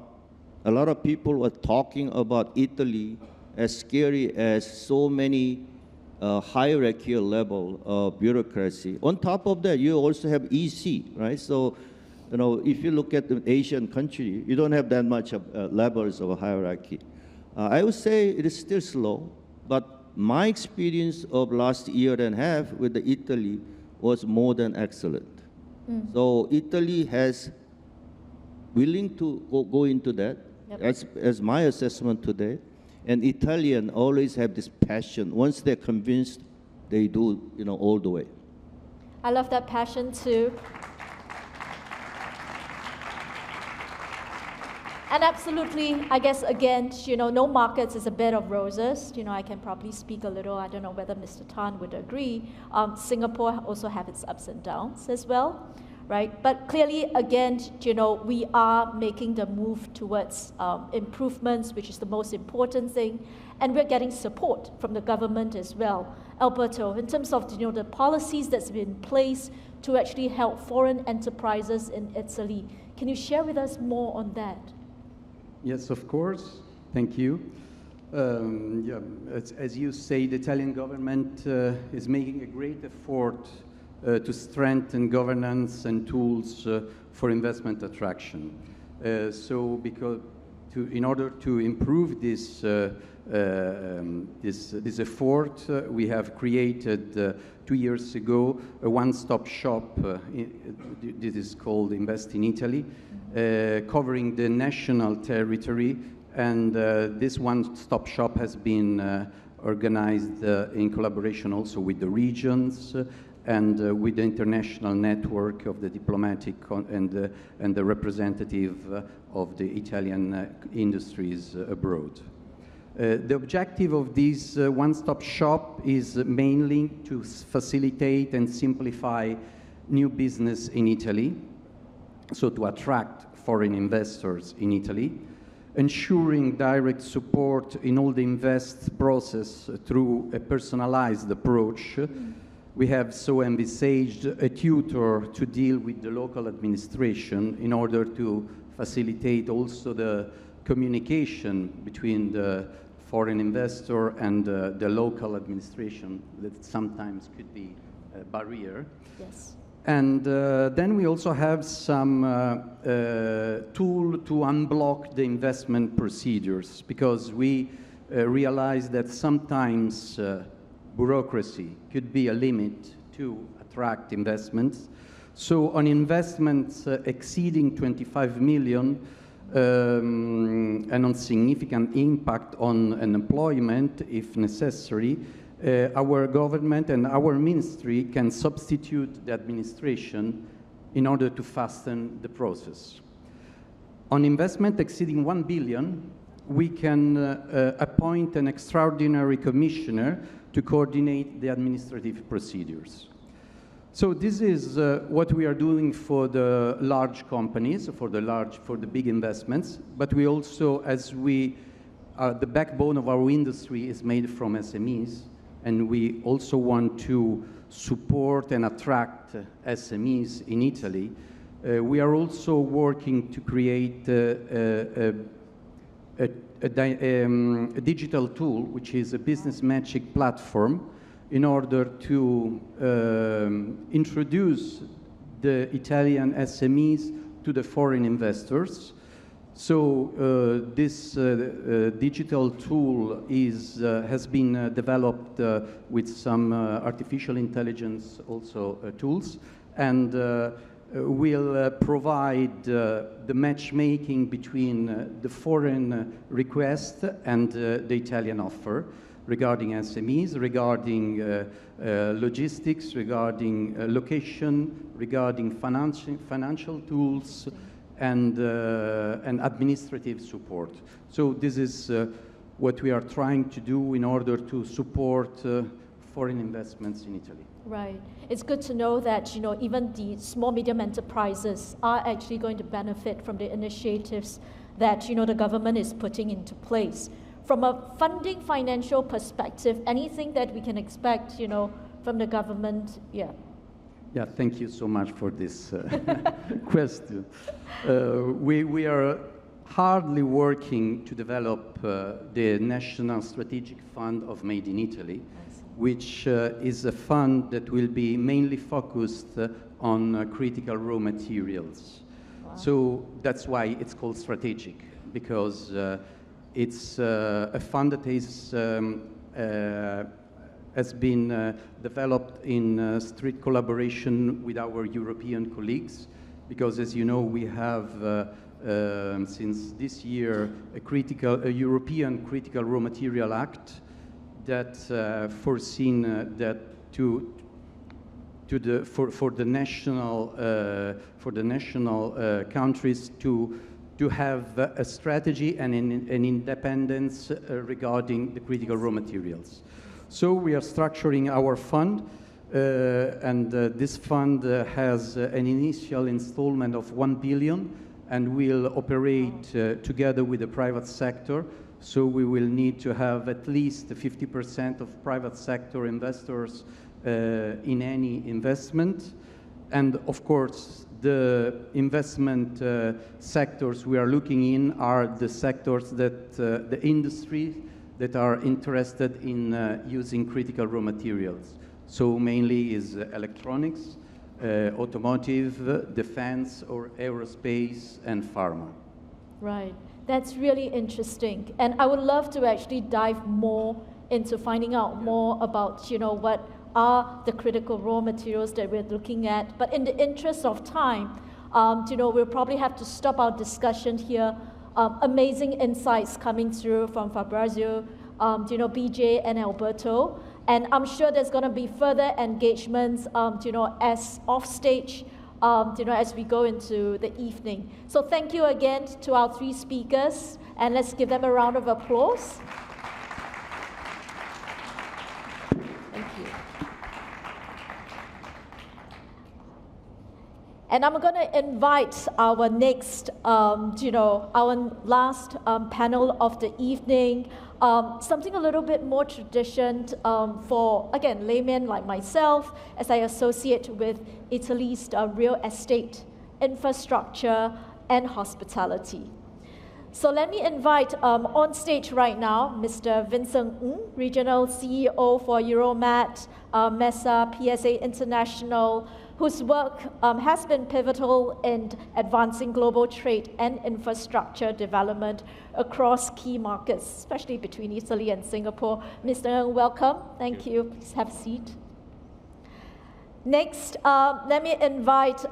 a lot of people were talking about Italy as scary as so many hierarchical level of bureaucracy. On top of that, you also have EC, right? So, you know, if you look at the Asian country, you don't have that much of, levels of hierarchy. I would say it is still slow, but my experience of last year and a half with Italy was more than excellent. So Italy has willing to go into that. Yep. As my assessment today. And Italian always have this passion. Once they're convinced, they do, you know, all the way. I love that passion too. And absolutely, I guess, again, you know, no markets is a bed of roses. You know, I can probably speak a little. I don't know whether Mr. Tan would agree. Singapore also have its ups and downs as well, right? But clearly, again, you know, we are making the move towards improvements, which is the most important thing. And we're getting support from the government as well. Alberto, in terms of, you know, the policies that's been in place to actually help foreign enterprises in Italy, can you share with us more on that? Yes, of course. Thank you. Yeah, as you say, the Italian government is making a great effort to strengthen governance and tools for investment attraction. So, in order to improve this effort, we have created 2 years ago a one-stop shop. This is called Invest in Italy, covering the national territory, and this one-stop shop has been organized in collaboration also with the regions and with the international network of the diplomatic and the representative of the Italian industries abroad. The objective of this one-stop shop is mainly to facilitate and simplify new business in Italy, so to attract foreign investors in Italy, ensuring direct support in all the invest process through a personalized approach. We have so envisaged a tutor to deal with the local administration in order to facilitate also the communication between the foreign investor and the local administration that sometimes could be a barrier. Yes. And then we also have some tool to unblock the investment procedures, because we realize that sometimes bureaucracy could be a limit to attract investments. So on investments exceeding 25 million and on significant impact on unemployment, if necessary, our government and our ministry can substitute the administration in order to fasten the process. On investment exceeding 1 billion, we can appoint an extraordinary commissioner to coordinate the administrative procedures. So this is what we are doing for the large companies, for the big investments, but we also, the backbone of our industry is made from SMEs, and we also want to support and attract SMEs in Italy. We are also working to create a digital tool, which is a business matching platform, in order to introduce the Italian SMEs to the foreign investors. So this digital tool has been developed with some artificial intelligence also tools, and will provide the matchmaking between the foreign request and the Italian offer regarding SMEs, regarding logistics, regarding location, regarding financial tools, and administrative support. So this is what we are trying to do in order to support foreign investments in Italy. Right. It's good to know that, you know, even the small, medium enterprises are actually going to benefit from the initiatives that, you know, the government is putting into place. From a funding financial perspective, anything that we can expect, you know, from the government? Yeah. Yeah, thank you so much for this question. We are hardly working to develop the National Strategic Fund of Made in Italy, which is a fund that will be mainly focused on critical raw materials. Wow. So that's why it's called strategic, because it's a fund that has been developed in strict collaboration with our European colleagues, because as you know, we have since this year a European Critical Raw Material Act that foreseen that for the national countries to have a strategy and an independence regarding the critical raw materials. So we are structuring our fund, and this fund has an initial installment of 1 billion and will operate together with the private sector. So we will need to have at least 50% of private sector investors in any investment. And of course, the investment sectors we are looking in are the sectors that the industry that are interested in using critical raw materials. So mainly is electronics, automotive, defense, or aerospace, and pharma. Right. That's really interesting. And I would love to actually dive more into finding out more about, what are the critical raw materials that we're looking at. But in the interest of time, we'll probably have to stop our discussion here. Amazing insights coming through from Fabrizio, BJ and Alberto. And I'm sure there's going to be further engagements, as off stage, as we go into the evening. So thank you again to our three speakers, and let's give them a round of applause. Thank you. And I'm going to invite our next, our last panel of the evening. Something a little bit more tradition for, again, laymen like myself, as I associate with Italy's real estate, infrastructure, and hospitality. So let me invite on stage right now, Mr. Vincent, Regional CEO for EuroMed, MESA, PSA International, whose work has been pivotal in advancing global trade and infrastructure development across key markets, especially between Italy and Singapore. Mr. Ng, welcome. Thank you. Please have a seat. Next, let me invite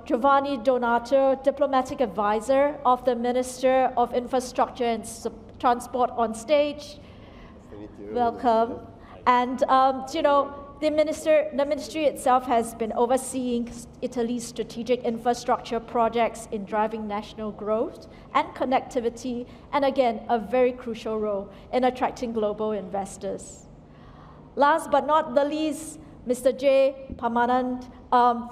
Giovanni Donato, Diplomatic Advisor of the Minister of Infrastructure and Transport on stage. Welcome. And, the ministry itself has been overseeing Italy's strategic infrastructure projects in driving national growth and connectivity, and again, a very crucial role in attracting global investors. Last but not the least, Mr. J. Parmanand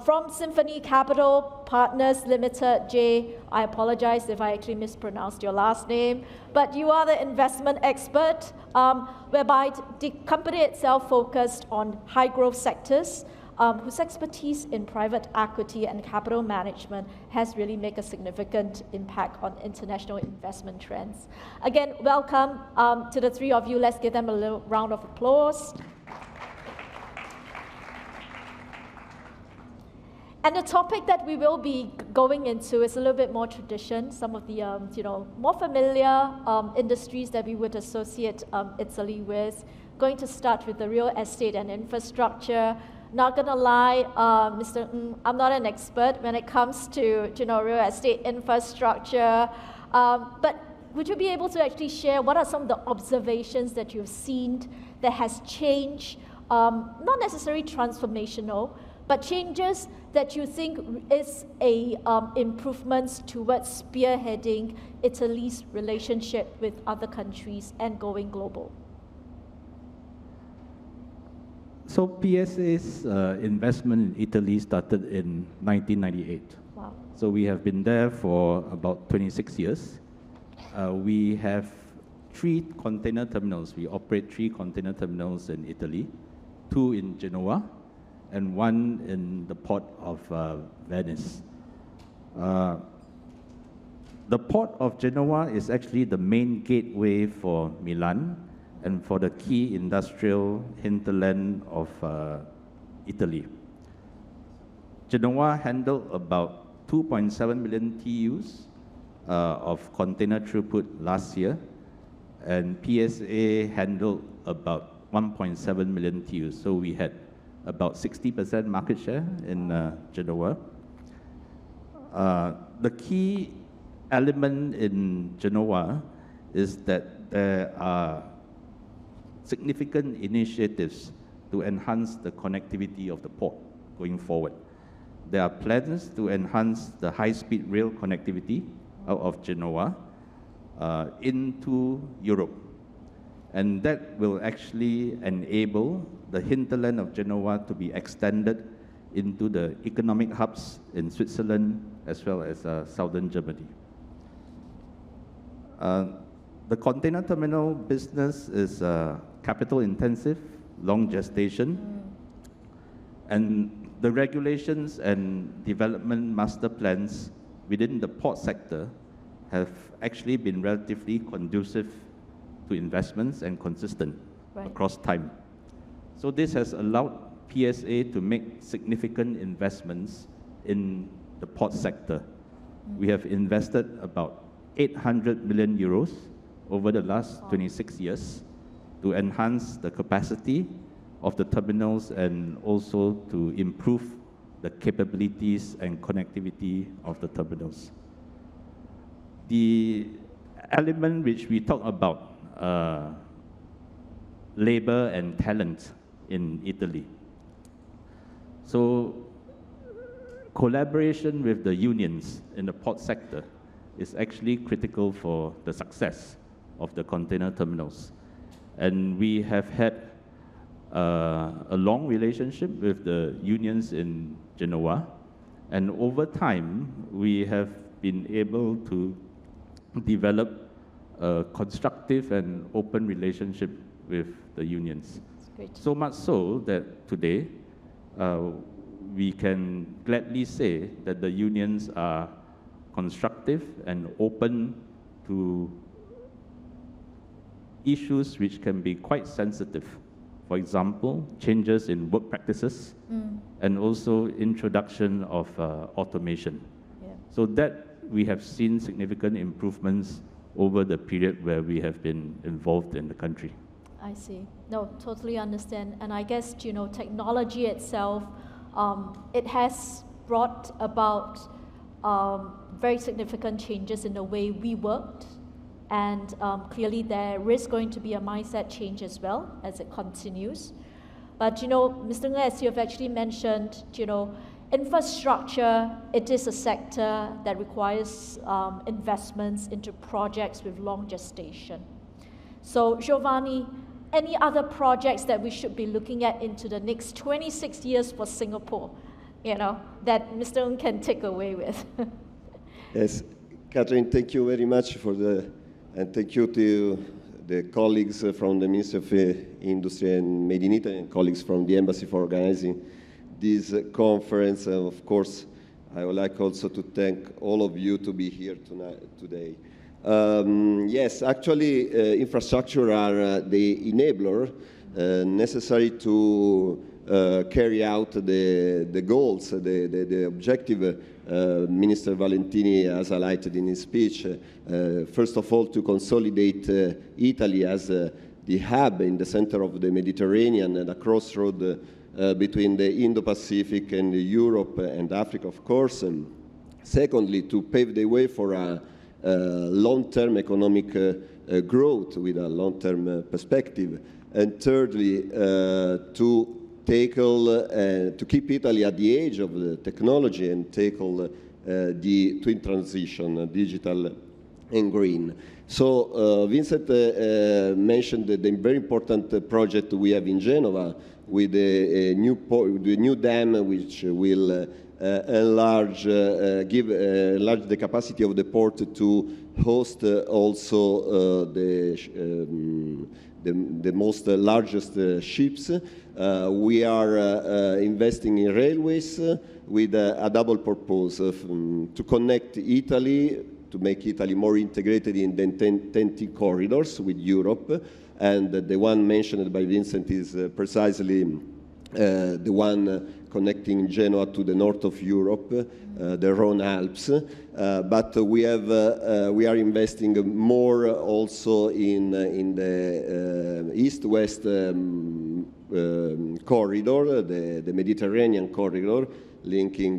from Symphony Capital Partners Limited. Jay, I apologize if I actually mispronounced your last name, but you are the investment expert, whereby the company itself focused on high growth sectors, whose expertise in private equity and capital management has really made a significant impact on international investment trends. Again, welcome to the three of you. Let's give them a little round of applause. And the topic that we will be going into is a little bit more tradition, some of the more familiar industries that we would associate Italy with. Going to start with the real estate and infrastructure. Not gonna lie, Mr. Ng, I'm not an expert when it comes to real estate infrastructure, but would you be able to actually share what are some of the observations that you've seen that has changed, not necessarily transformational, but changes that you think is a improvements towards spearheading Italy's relationship with other countries and going global? So PSA's investment in Italy started in 1998. Wow. So we have been there for about 26 years. We have 3 container terminals. We operate 3 container terminals in Italy, 2 in Genoa, and 1 in the port of Venice. The port of Genoa is actually the main gateway for Milan and for the key industrial hinterland of Italy. Genoa handled about 2.7 million TEUs of container throughput last year, and PSA handled about 1.7 million TEUs. So we had about 60% market share in Genoa. The key element in Genoa is that there are significant initiatives to enhance the connectivity of the port going forward. There are plans to enhance the high-speed rail connectivity out of Genoa into Europe. And that will actually enable the hinterland of Genoa to be extended into the economic hubs in Switzerland as well as southern Germany. The container terminal business is capital intensive, long gestation, and the regulations and development master plans within the port sector have actually been relatively conducive to investments and consistent across time. So this has allowed PSA to make significant investments in the port sector. We have invested about 800 million euros over the last 26 years to enhance the capacity of the terminals and also to improve the capabilities and connectivity of the terminals. The element which we talk about, labor and talent in Italy. So collaboration with the unions in the port sector is actually critical for the success of the container terminals. And we have had a long relationship with the unions in Genoa, and over time we have been able to develop a constructive and open relationship with the unions. So much so that today we can gladly say that the unions are constructive and open to issues which can be quite sensitive. For example, changes in work practices and also introduction of automation. So that we have seen significant improvements over the period where we have been involved in the country. I see. No, totally understand. And I guess, you know, technology itself, it has brought about very significant changes in the way we worked. And clearly there is going to be a mindset change as well as it continues. But, you know, Mr. Ng, as you have actually mentioned, you know, infrastructure, it is a sector that requires investments into projects with long gestation. So, Giovanni, any other projects that we should be looking at into the next 26 years for Singapore, you know, that Mr. Ng can take away with? Yes, Catherine, thank you very much for and thank you to the colleagues from the Ministry of Industry and Made in Italy and colleagues from the Embassy for organizing this conference. And of course, I would like also to thank all of you to be here today. Yes, actually, infrastructure are the enabler necessary to carry out the goals, the objective Minister Valentini has highlighted in his speech. First of all, to consolidate Italy as the hub in the center of the Mediterranean and a crossroad between the Indo-Pacific and Europe and Africa, of course. And secondly, to pave the way for a long-term economic growth with a long-term perspective. And thirdly, to tackle to keep Italy at the edge of the technology and tackle the twin transition, digital and green. So Vincent mentioned the very important project we have in Genova with the new dam, which will enlarge the capacity of the port to host also the most largest ships. We are investing in railways with a double purpose to connect Italy to make Italy more integrated in the TEN-T corridors with Europe. And the one mentioned by Vincent is precisely the one connecting Genoa to the north of Europe, the Rhone Alps. But we are investing more also in the east-west corridor, the Mediterranean corridor, linking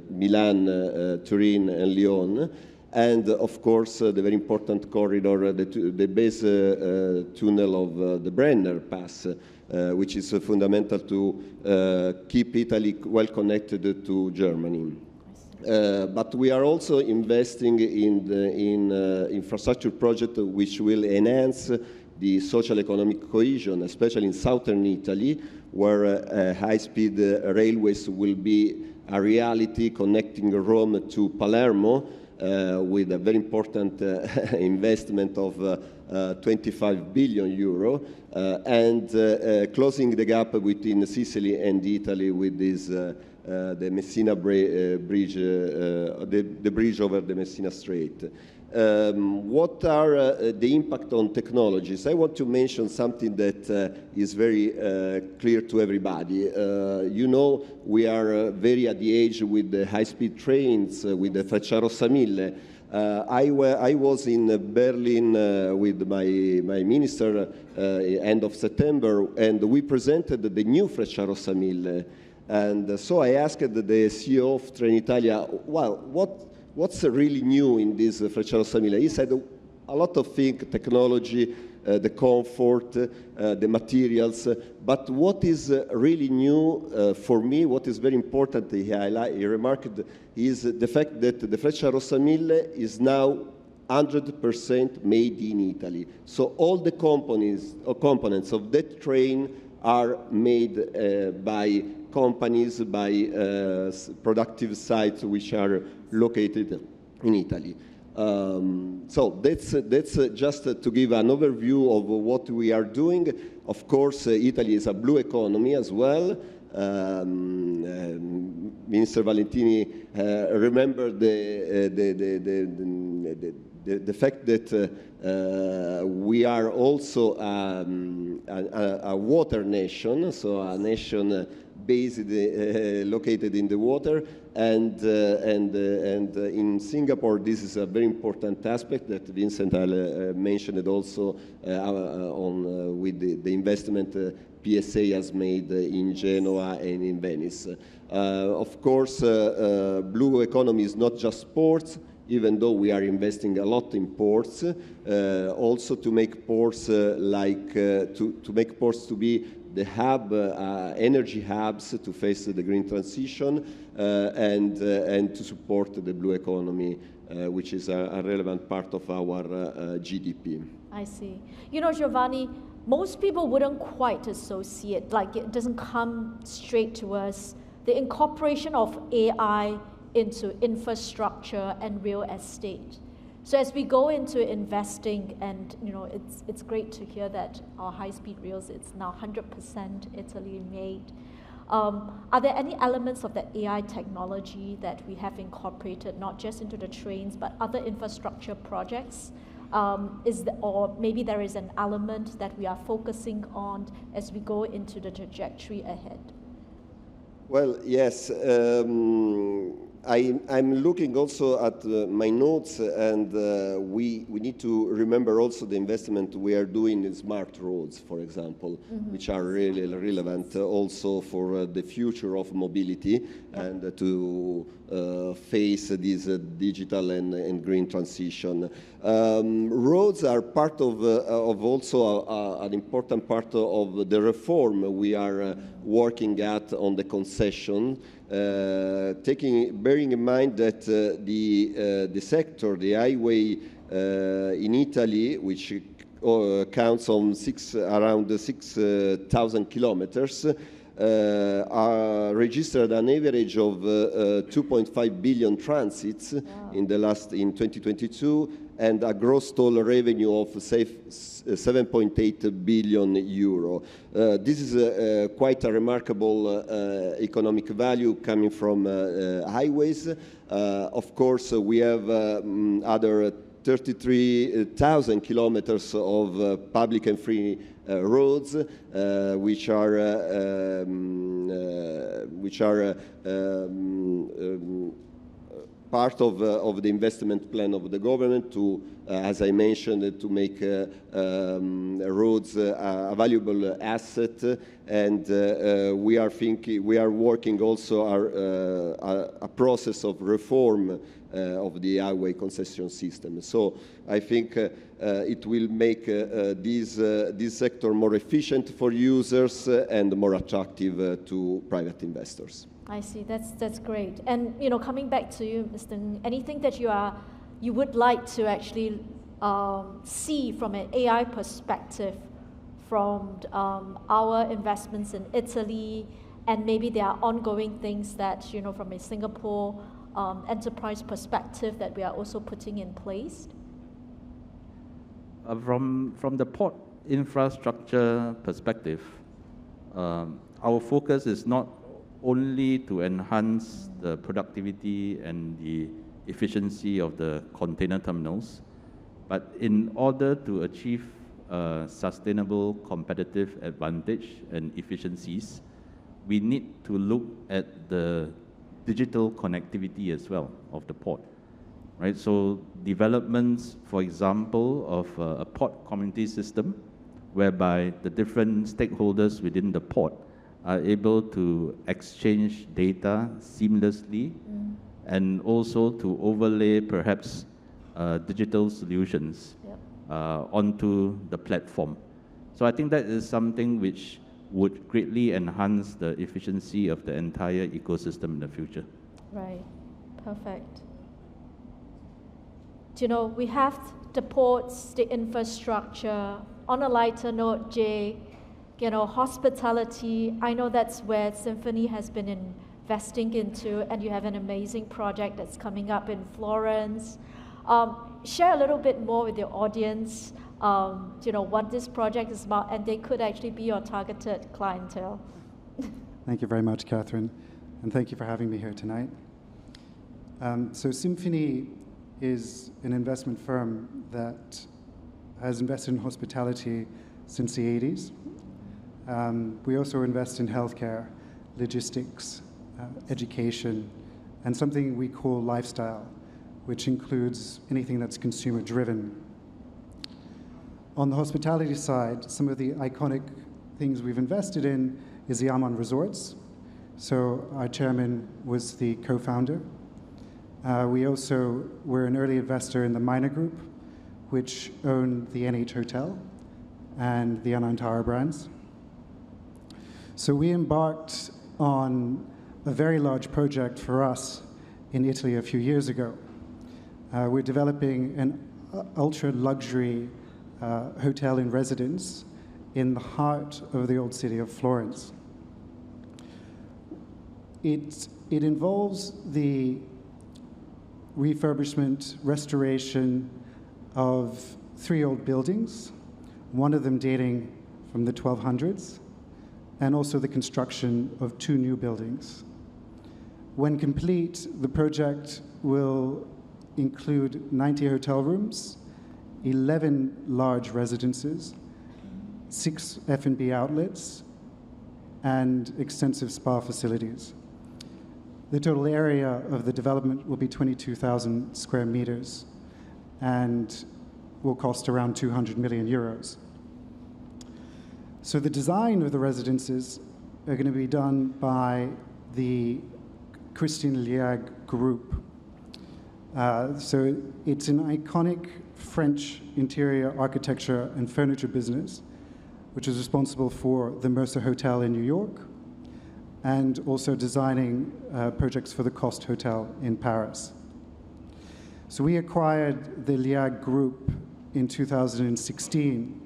Milan, Turin, and Lyon. And of course, the very important corridor, the base tunnel of the Brenner Pass, which is fundamental to keep Italy well connected to Germany. But we are also investing in infrastructure projects which will enhance the social economic cohesion, especially in southern Italy, where high-speed railways will be a reality, connecting Rome to Palermo, with a very important investment of 25 billion euro, and closing the gap between Sicily and Italy with this, the Messina bridge, the bridge over the Messina Strait. What are the impact on technologies? I want to mention something that is very clear to everybody. You know, we are very at the age with the high-speed trains, with the Frecciarossa-Mille. I was in Berlin with my minister end of September, and we presented the new Frecciarossa-Mille. And so I asked the CEO of Trenitalia, well, what's really new in this Frecciarossa-Mille? He said a lot of things, technology, the comfort, the materials, but what is really new for me, what is very important, he remarked, is the fact that the Frecciarossa-Mille is now 100% made in Italy. So all the components of that train are made by companies, by productive sites which are located in Italy. So that's just to give an overview of what we are doing. Of course, Italy is a blue economy as well. Minister Valentini remembered the fact that we are also a water nation, so a nation based located in the water, and in Singapore this is a very important aspect that Vincent mentioned also with the investment PSA has made in Genoa and in Venice. Of course, blue economy is not just ports, even though we are investing a lot in ports, also to make ports to make ports to be the hub, energy hubs to face the green transition, and to support the blue economy, which is a relevant part of our GDP. I see. You know, Giovanni, most people wouldn't quite associate, like it doesn't come straight to us, the incorporation of AI into infrastructure and real estate. So as we go into investing, and you know, it's great to hear that our high-speed rails, it's now 100% Italy made. Are there any elements of that AI technology that we have incorporated, not just into the trains, but other infrastructure projects? Or maybe there is an element that we are focusing on as we go into the trajectory ahead? Well, yes. I'm looking also at my notes, and we need to remember also the investment we are doing in smart roads, for example, which are really relevant also for the future of mobility and to face this digital and green transition. Roads are part of also an important part of the reform we are working at on the concession. Bearing in mind that the sector, the highway in Italy, which counts on around 6,000 kilometers, registered an average of 2.5 billion transits in 2022, and a gross toll revenue of 7.8 billion euro. This is quite a remarkable economic value coming from highways. Of course, we have other 33,000 kilometers of public and free roads, which are part of the investment plan of the government to, as I mentioned, to make roads a valuable asset, and we are working also a process of reform of the highway concession system. So I think it will make this sector more efficient for users and more attractive to private investors. I see. That's great. And coming back to you, Mr. Ng, anything that you would like to actually see from an AI perspective from our investments in Italy, and maybe there are ongoing things that from a Singapore enterprise perspective that we are also putting in place? From the port infrastructure perspective, our focus is not only to enhance the productivity and the efficiency of the container terminals, but in order to achieve sustainable competitive advantage and efficiencies, we need to look at the digital connectivity as well of the port, right? So developments, for example, of a port community system, whereby the different stakeholders within the port are able to exchange data seamlessly, and also to overlay perhaps digital solutions onto the platform. So I think that is something which would greatly enhance the efficiency of the entire ecosystem in the future. Right, perfect. We have the ports, the infrastructure. On a lighter note, Jay, hospitality, I know that's where Symphony has been investing into, and you have an amazing project that's coming up in Florence. Share a little bit more with your audience, what this project is about, and they could actually be your targeted clientele. Thank you very much, Catherine, and thank you for having me here tonight. So Symphony is an investment firm that has invested in hospitality since the 80s. We also invest in healthcare, logistics, education, and something we call lifestyle, which includes anything that's consumer-driven. On the hospitality side, some of the iconic things we've invested in is the Armone Resorts. So our chairman was the co-founder. We also were an early investor in the Minor Group, which owned the NH Hotel and the Anantara brands. So we embarked on a very large project for us in Italy a few years ago. We're developing an ultra-luxury hotel in residence in the heart of the old city of Florence. It involves the refurbishment, restoration of 3 old buildings, one of them dating from the 1200s, and also the construction of 2 new buildings. When complete, the project will include 90 hotel rooms, 11 large residences, 6 F&B outlets, and extensive spa facilities. The total area of the development will be 22,000 square meters and will cost around 200 million euros. So the design of the residences are going to be done by the Christian Liag Group. So it's an iconic French interior architecture and furniture business, which is responsible for the MESA Hotel in New York, and also designing projects for the Coste Hotel in Paris. So we acquired the Liag Group in 2016,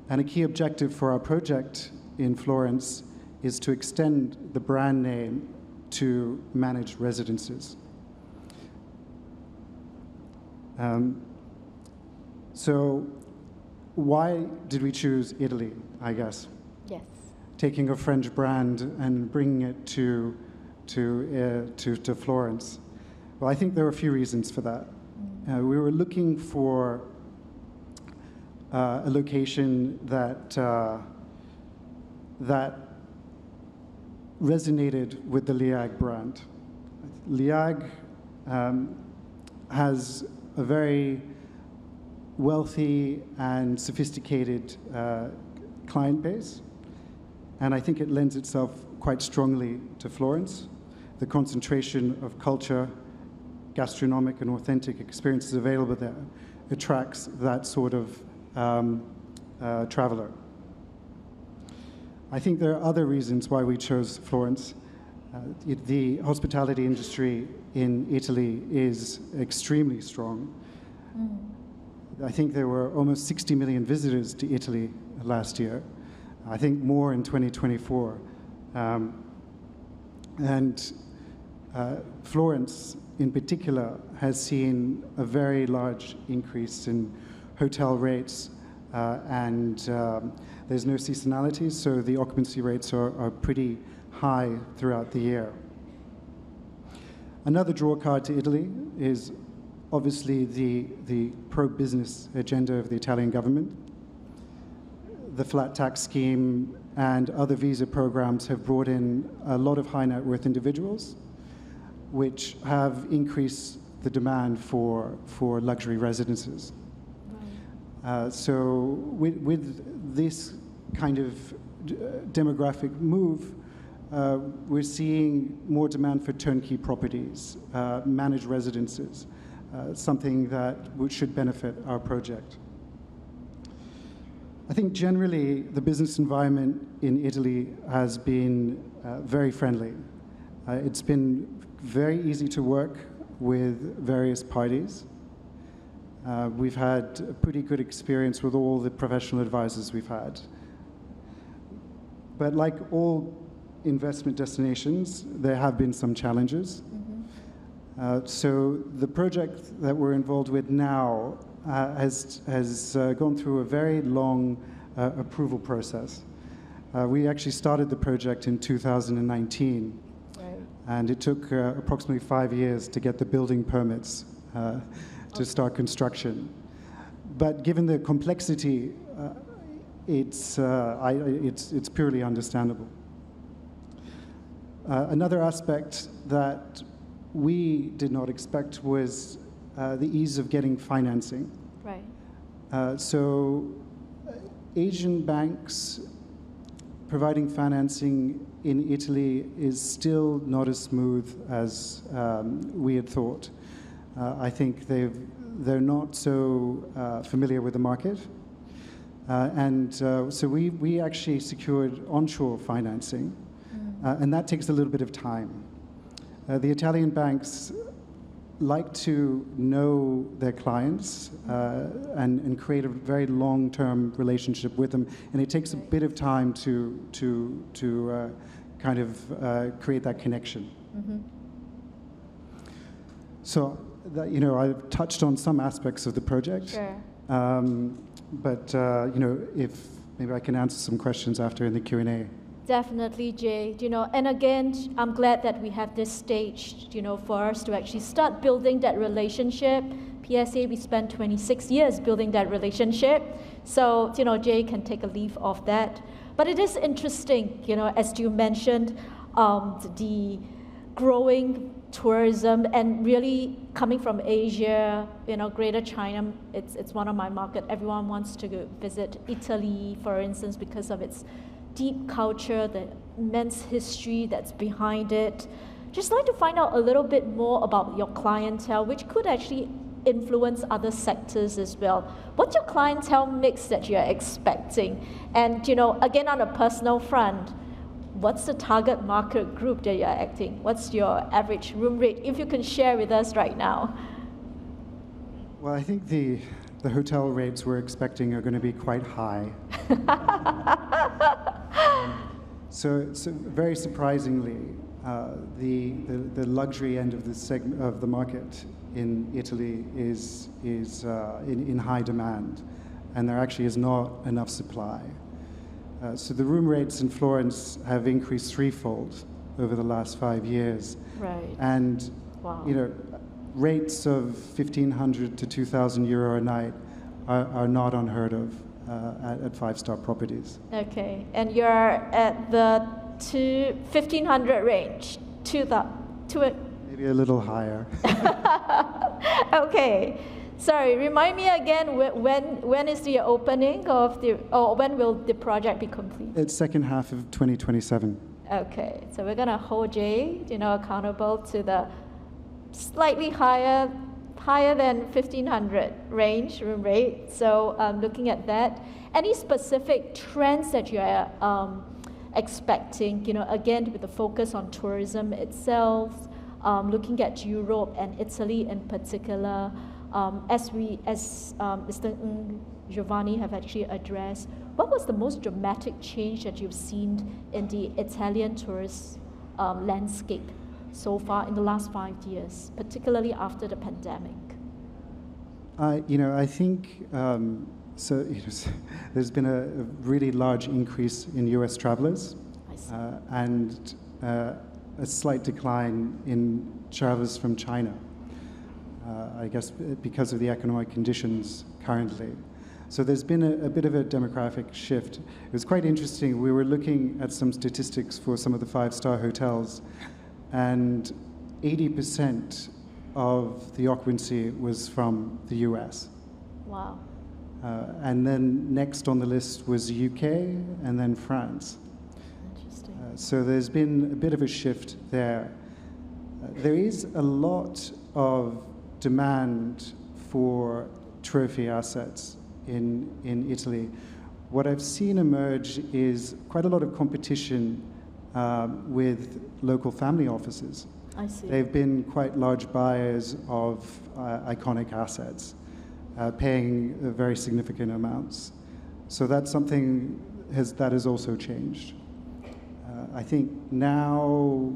and a key objective for our project in Florence is to extend the brand name to managed residences. So why did we choose Italy, I guess? Yes. Taking a French brand and bringing it to Florence. Well, I think there were a few reasons for that. We were looking for a location that resonated with the Liag brand. Liag has a very wealthy and sophisticated client base, and I think it lends itself quite strongly to Florence. The concentration of culture, gastronomic and authentic experiences available there attracts that sort of traveler. I think there are other reasons why we chose Florence. The hospitality industry in Italy is extremely strong. I think there were almost 60 million visitors to Italy last year. I think more in 2024. Florence, in particular, has seen a very large increase in hotel rates, and there's no seasonality, so the occupancy rates are pretty high throughout the year. Another draw card to Italy is obviously the pro-business agenda of the Italian government. The flat tax scheme and other visa programs have brought in a lot of high net worth individuals, which have increased the demand for luxury residences. So with this kind of demographic move, we're seeing more demand for turnkey properties, managed residences, something that should benefit our project. I think generally the business environment in Italy has been very friendly. It's been very easy to work with various parties. We've had a pretty good experience with all the professional advisors we've had. But like all investment destinations, there have been some challenges. So the project that we're involved with now has gone through a very long approval process. We actually started the project in 2019, and it took approximately 5 years to get the building permits to start construction. But given the complexity, it's purely understandable. Another aspect that we did not expect was the ease of getting financing. Right. So Asian banks providing financing in Italy is still not as smooth as we had thought. I think they're not so familiar with the market. So we actually secured onshore financing, and that takes a little bit of time. The Italian banks like to know their clients and create a very long-term relationship with them, and it takes a bit of time to kind of create that connection. So that, I've touched on some aspects of the project. Sure. But if maybe I can answer some questions after in the Q&A. Definitely, Jay. And again, I'm glad that we have this stage, for us to actually start building that relationship. PSA, we spent 26 years building that relationship. So, Jay can take a leave of that. But it is interesting, as you mentioned, the growing tourism and really coming from Asia, Greater China, it's one of my markets. Everyone wants to go visit Italy, for instance, because of its deep culture, the immense history that's behind it. Just like to find out a little bit more about your clientele, which could actually influence other sectors as well. What's your clientele mix that you're expecting? And, again, on a personal front, what's the target market group that you're acting? What's your average room rate, if you can share with us right now? Well, I think the hotel rates we're expecting are going to be quite high. So very surprisingly, the luxury end of the segment of the market in Italy is in high demand, and there actually is not enough supply. So the room rates in Florence have increased threefold over the last 5 years. Right. And wow. You know, rates of 1,500 to 2,000 euro a night are not unheard of at five-star properties. Okay, and you're at the 1,500 range, maybe a little higher. Okay, sorry. Remind me again. When is the opening of the? Or when will the project be complete? It's second half of 2027. Okay, so we're gonna hold Jay, accountable to the slightly higher than 1,500 range room rate. So looking at that, any specific trends that you are expecting? Again with the focus on tourism itself, looking at Europe and Italy in particular, as Mr. Giovanni have actually addressed. What was the most dramatic change that you've seen in the Italian tourist landscape so far in the last 5 years, particularly after the pandemic? I think there's been a really large increase in U.S. travelers, and a slight decline in travelers from China, I guess because of the economic conditions currently. So there's been a bit of a demographic shift. It was quite interesting. We were looking at some statistics for some of the five-star hotels, and 80% of the occupancy was from the US. Wow. And then next on the list was the UK and then France. Interesting. So there's been a bit of a shift there. There is a lot of demand for trophy assets in Italy. What I've seen emerge is quite a lot of competition with local family offices. I see. They've been quite large buyers of iconic assets, paying very significant amounts. So that's something that has also changed. I think now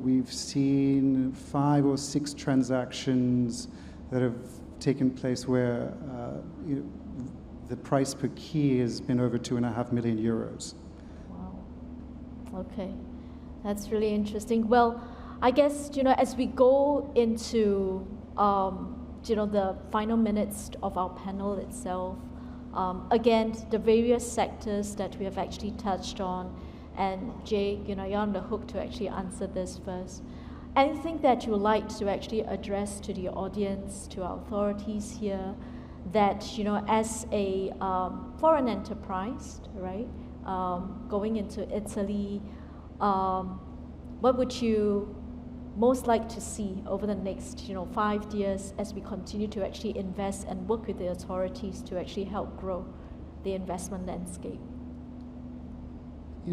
we've seen 5 or 6 transactions that have taken place where the price per key has been over 2.5 million euros. Wow. Okay, that's really interesting. Well, I guess as we go into the final minutes of our panel itself, again the various sectors that we have actually touched on, and Jay, you're on the hook to actually answer this first. Anything that you would like to actually address to the audience, to our authorities here, that as a foreign enterprise, right, going into Italy, what would you most like to see over the next 5 years as we continue to actually invest and work with the authorities to actually help grow the investment landscape?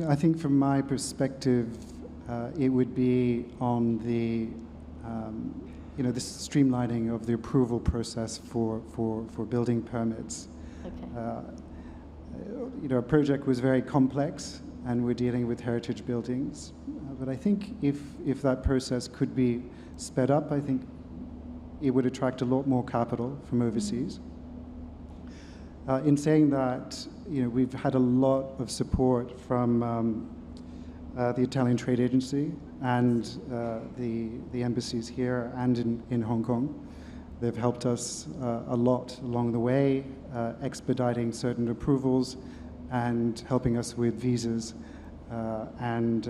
I think from my perspective, it would be on the this streamlining of the approval process for building permits. Okay. Our project was very complex, and we're dealing with heritage buildings. But I think if that process could be sped up, I think it would attract a lot more capital from overseas. In saying that, we've had a lot of support from the Italian Trade Agency and the embassies here and in Hong Kong. They've helped us a lot along the way, expediting certain approvals and helping us with visas, and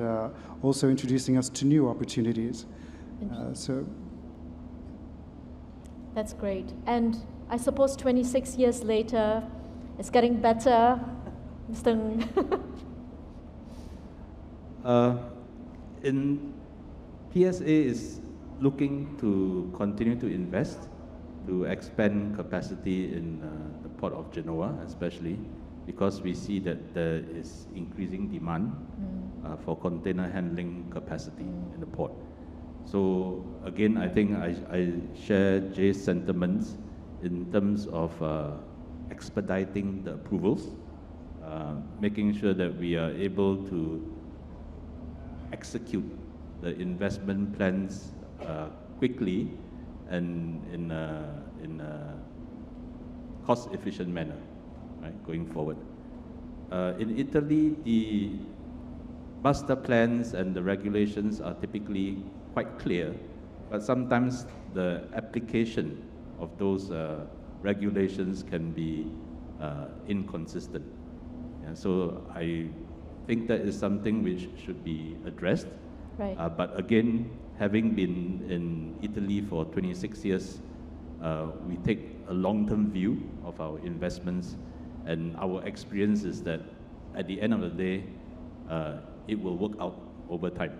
also introducing us to new opportunities. That's great. And I suppose 26 years later, it's getting better. Mr. PSA is looking to continue to invest, to expand capacity in the port of Genoa, especially because we see that there is increasing demand for container handling capacity in the port. So again, I think I share Jay's sentiments in terms of expediting the approvals, making sure that we are able to execute the investment plans quickly and in a cost-efficient manner, right, going forward. In Italy, the master plans and the regulations are typically quite clear, but sometimes the application of those regulations can be inconsistent. And so I think that is something which should be addressed. Right. But again, having been in Italy for 26 years, we take a long-term view of our investments, and our experience is that at the end of the day, it will work out over time.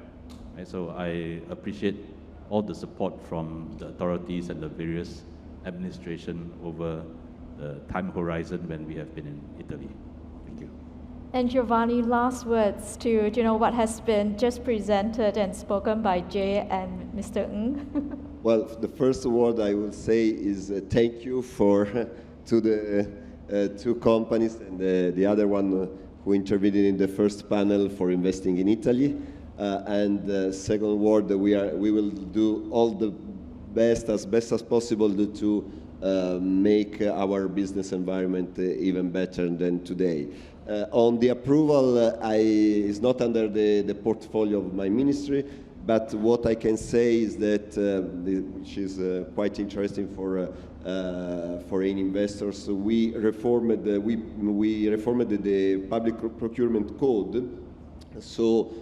Right? So I appreciate all the support from the authorities and the various administration over the time horizon when we have been in Italy. Thank you. And Giovanni, last words to what has been just presented and spoken by Jay and Mr. Ng. Well, the first word I will say is thank you to the two companies and the other one who intervened in the first panel for investing in Italy. And the second word, we will do all the best as possible to make our business environment even better than today. On the approval, it's not under the portfolio of my ministry, but what I can say is that, which is quite interesting for foreign investors, we reformed the public procurement code. So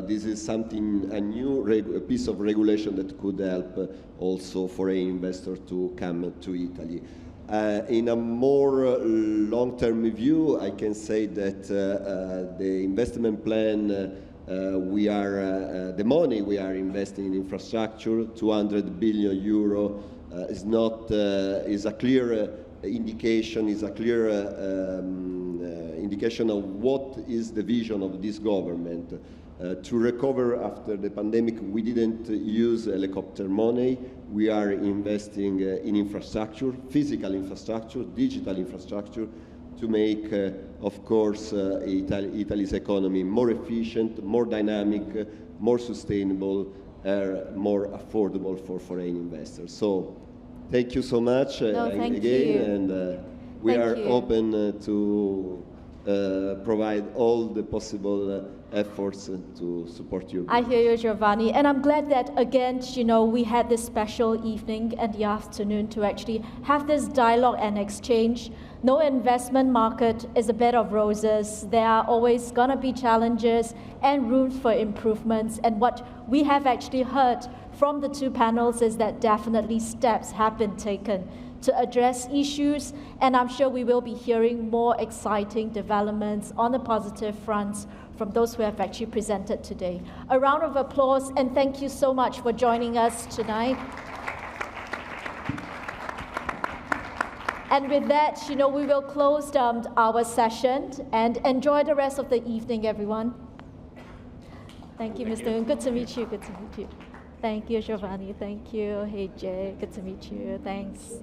this is something, a new piece of regulation that could help also foreign investors to come to Italy. In a more long-term view, I can say that the investment plan, the money we are investing in infrastructure, 200 billion euro, is a clear indication, indication of what is the vision of this government. To recover after the pandemic, we didn't use helicopter money. We are investing in infrastructure, physical infrastructure, digital infrastructure, to make, of course, Italy's economy more efficient, more dynamic, more sustainable, more affordable for foreign investors. So, thank you so much again, and we are open to provide all the possible efforts to support you. I hear you, Giovanni, and I'm glad that again, we had this special evening and the afternoon to actually have this dialogue and exchange. No investment market is a bed of roses. There are always going to be challenges and room for improvements. And what we have actually heard from the two panels is that definitely steps have been taken to address issues, and I'm sure we will be hearing more exciting developments on the positive fronts from those who have actually presented today. A round of applause, and thank you so much for joining us tonight. And with that, we will close our session, and enjoy the rest of the evening, everyone. Thank you, Mr. Ng. Good to meet you. Good to meet you. Thank you, Giovanni. Thank you. Hey, Jay. Good to meet you. Thanks.